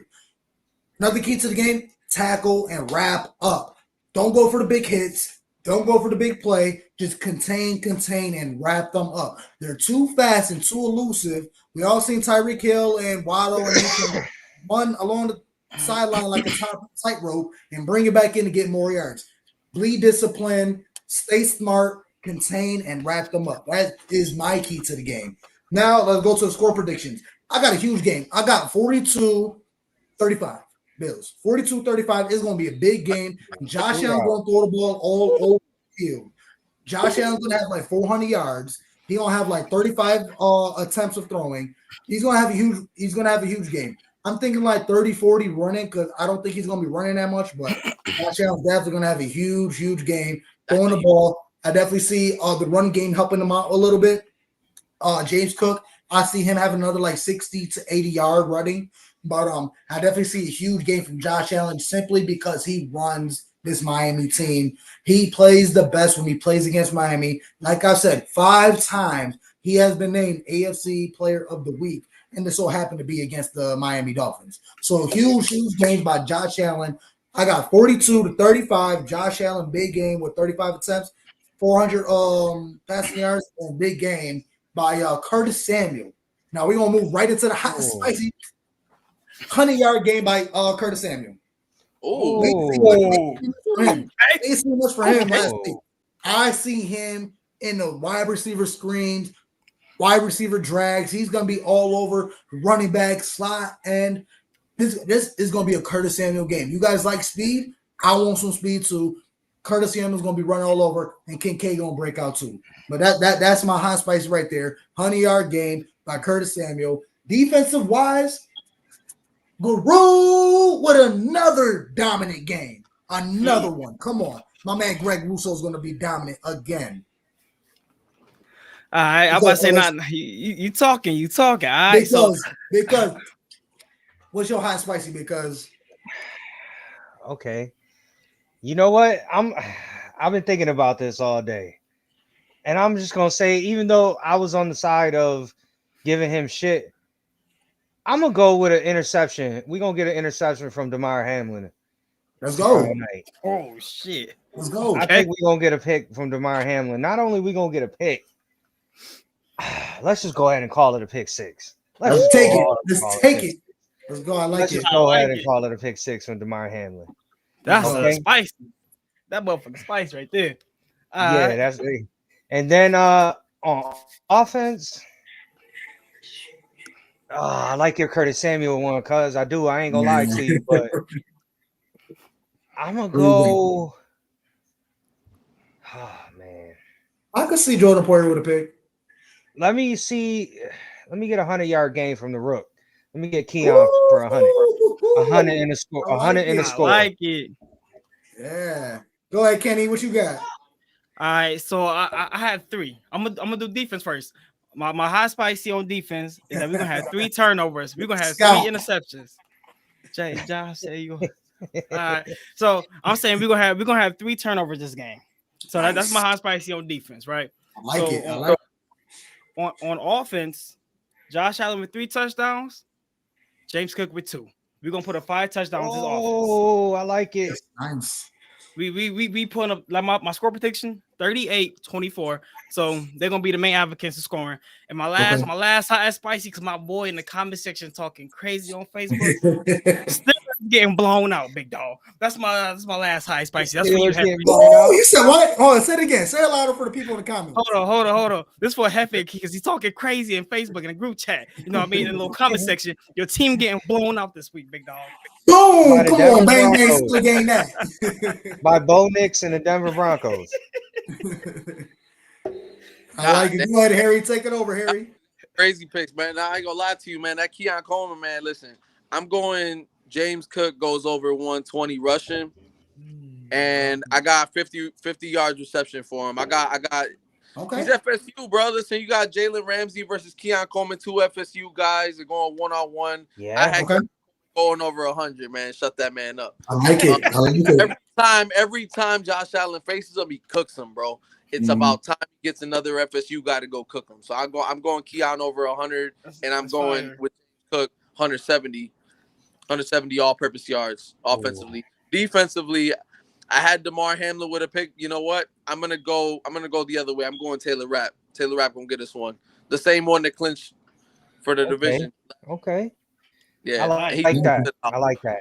Another key to the game, tackle and wrap up. Don't go for the big hits. Don't go for the big play. Just contain, and wrap them up. They're too fast and too elusive. We all seen Tyreek Hill and Waddle, and he can run along the sideline like a tightrope and bring it back in to get more yards. Bleed discipline, stay smart, contain, and wrap them up. That is my key to the game. Now, let's go to the score predictions. I got a huge game. I got 42-35 Bills. 42-35 is going to be a big game. Josh Allen going to throw the ball all over the field. Josh Allen's going to have like 400 yards. He's going to have like 35 attempts of throwing. He's going to have a huge game. I'm thinking like 30-40 running because I don't think he's going to be running that much, but Josh Allen's definitely going to have a huge game throwing the ball. I definitely see the run game helping him out a little bit. James Cook, I see him having another like 60 to 80 yard running. But I definitely see a huge game from Josh Allen simply because he runs this Miami team. He plays the best when he plays against Miami. Like I said, 5 times he has been named AFC Player of the Week, and this so happened to be against the Miami Dolphins. So huge game by Josh Allen. I got 42-35. Josh Allen, big game with 35 attempts, 400 passing yards, and big game by Curtis Samuel. Now we're gonna move right into the hot spicy 100-yard game by Curtis Samuel. Ain't seen much for him last week. I see him in the wide receiver screens, wide receiver drags. He's gonna be all over running back, slot, and this is gonna be a Curtis Samuel game. You guys like speed? I want some speed too. Curtis Samuel's gonna be running all over, and Kincaid gonna break out too. But that's my hot spice right there. 100-yard game by Curtis Samuel. Defensive wise, Guru with another dominant game. Another one. Come on. My man Greg Russo's going to be dominant again. All right. I'm about to say, you talking. All right. Because what's your hot spicy? Because okay. You know what? I've been thinking about this all day. And I'm just going to say, even though I was on the side of giving him shit, I'm going to go with an interception. We're going to get an interception from DeMar Hamlin. Let's go. Tonight. Oh, shit. Let's go. I think we're going to get a pick from DeMar Hamlin. Not only we going to get a pick, let's just go ahead and call it a pick six. Let's take it. Let's take it. Let's go. I like Let's it. just go ahead and call it a pick six from DeMar Hamlin. That's spicy. That motherfucking spice right there. Yeah, that's it. And then on offense, I like your Curtis Samuel one, cuz I do. I ain't gonna lie to you, but I'm gonna go. Oh man, I could see Jordan Poyer with a pick. let me get a 100-yard game from the Rook. Let me get Keon for 100. 100 in the score. 100 in the score. I like it. Yeah. Go ahead, Kenny. What you got? All right, so I have three. I'm gonna do defense first. My high spicy on defense is that we're gonna have 3 turnovers. We're gonna have 3 interceptions. Josh, say you. All right, so I'm saying we're gonna have 3 turnovers this game. So that's my high spicy on defense, right? I like it. On offense, Josh Allen with 3 touchdowns, James Cook with 2. We're gonna put a 5 touchdowns this offense. Oh, I like it. Nice. We putting up like my score prediction 38-24. So they're gonna be the main advocates of scoring. And my last high spicy because my boy in the comment section talking crazy on Facebook. Still getting blown out, big dog. That's my last high spicy. That's what you have. Oh, you said what? Oh, say it again. Say it louder for the people in the comments. Hold on. This for Hefe because he's talking crazy in Facebook in the group chat. You know what I mean? In the little comment section. Your team getting blown out this week, big dog. Boom! Come on, bang, bang, still game that. By Bo Nix and the Denver Broncos. I like it. Go ahead, Harry. Take it over, Harry. Crazy picks, man. Now, I ain't gonna lie to you, man. That Keon Coleman, man, listen. I'm going James Cook goes over 120 rushing. And I got 50 yards reception for him. I got okay. He's FSU, bro. Listen, you got Jalen Ramsey versus Keon Coleman, 2 FSU guys. They're going one-on-one. Yeah. I had going over 100, man. Shut that man up. I like it. Every time Josh Allen faces him, he cooks him, bro. It's about time he gets another FSU guy to go cook him. So I'm going Keon over 100, and I'm going with Cook 170 all-purpose yards offensively. Defensively, I had DeMar Hamlin with a pick. You know what? I'm gonna go the other way. I'm going Taylor Rapp. Taylor Rapp gonna get us one. The same one that clinched for the division. Okay. Yeah, I like that. I like that.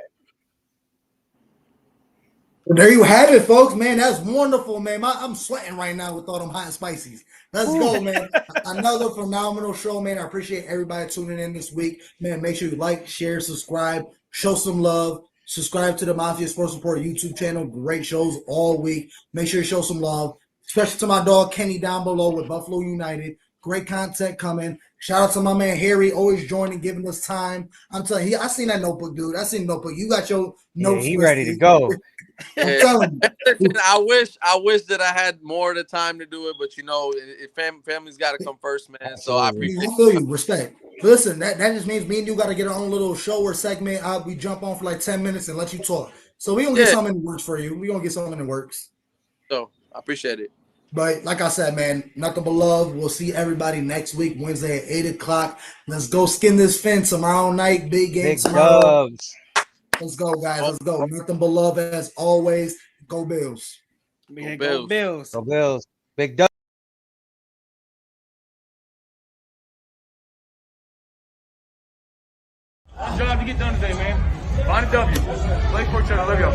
Well, there you have it, folks. Man, that's wonderful, man. I'm sweating right now with all them hot and spices. Let's go, man. Another phenomenal show, man. I appreciate everybody tuning in this week. Man, make sure you like, share, subscribe, show some love. Subscribe to the Mafia Sports Report YouTube channel. Great shows all week. Make sure you show some love, especially to my dog Kenny down below with Buffalo United. Great content coming. Shout out to my man Harry, always joining, giving us time. I'm telling you, I seen that notebook, dude. I seen the notebook. You got your notes. Yeah, he ready to go. I'm telling you. I wish that I had more of the time to do it, but you know, family's got to come first, man. So I appreciate. I feel you. Respect. But listen, that just means me and you got to get our own little show or segment. We jump on for like 10 minutes and let you talk. So we gonna get something in the works for you. We gonna get something in the works. So I appreciate it. But like I said, man, nothing but love. We'll see everybody next week, Wednesday at 8 o'clock. Let's go skin this fence tomorrow night. Big game tomorrow. Dubs. Let's go, guys. Let's go. Nothing but love as always. Go Bills. Go Bills. Go Bills. Big dub. Job to get done today, man. Find a W. Play for each other. Love y'all.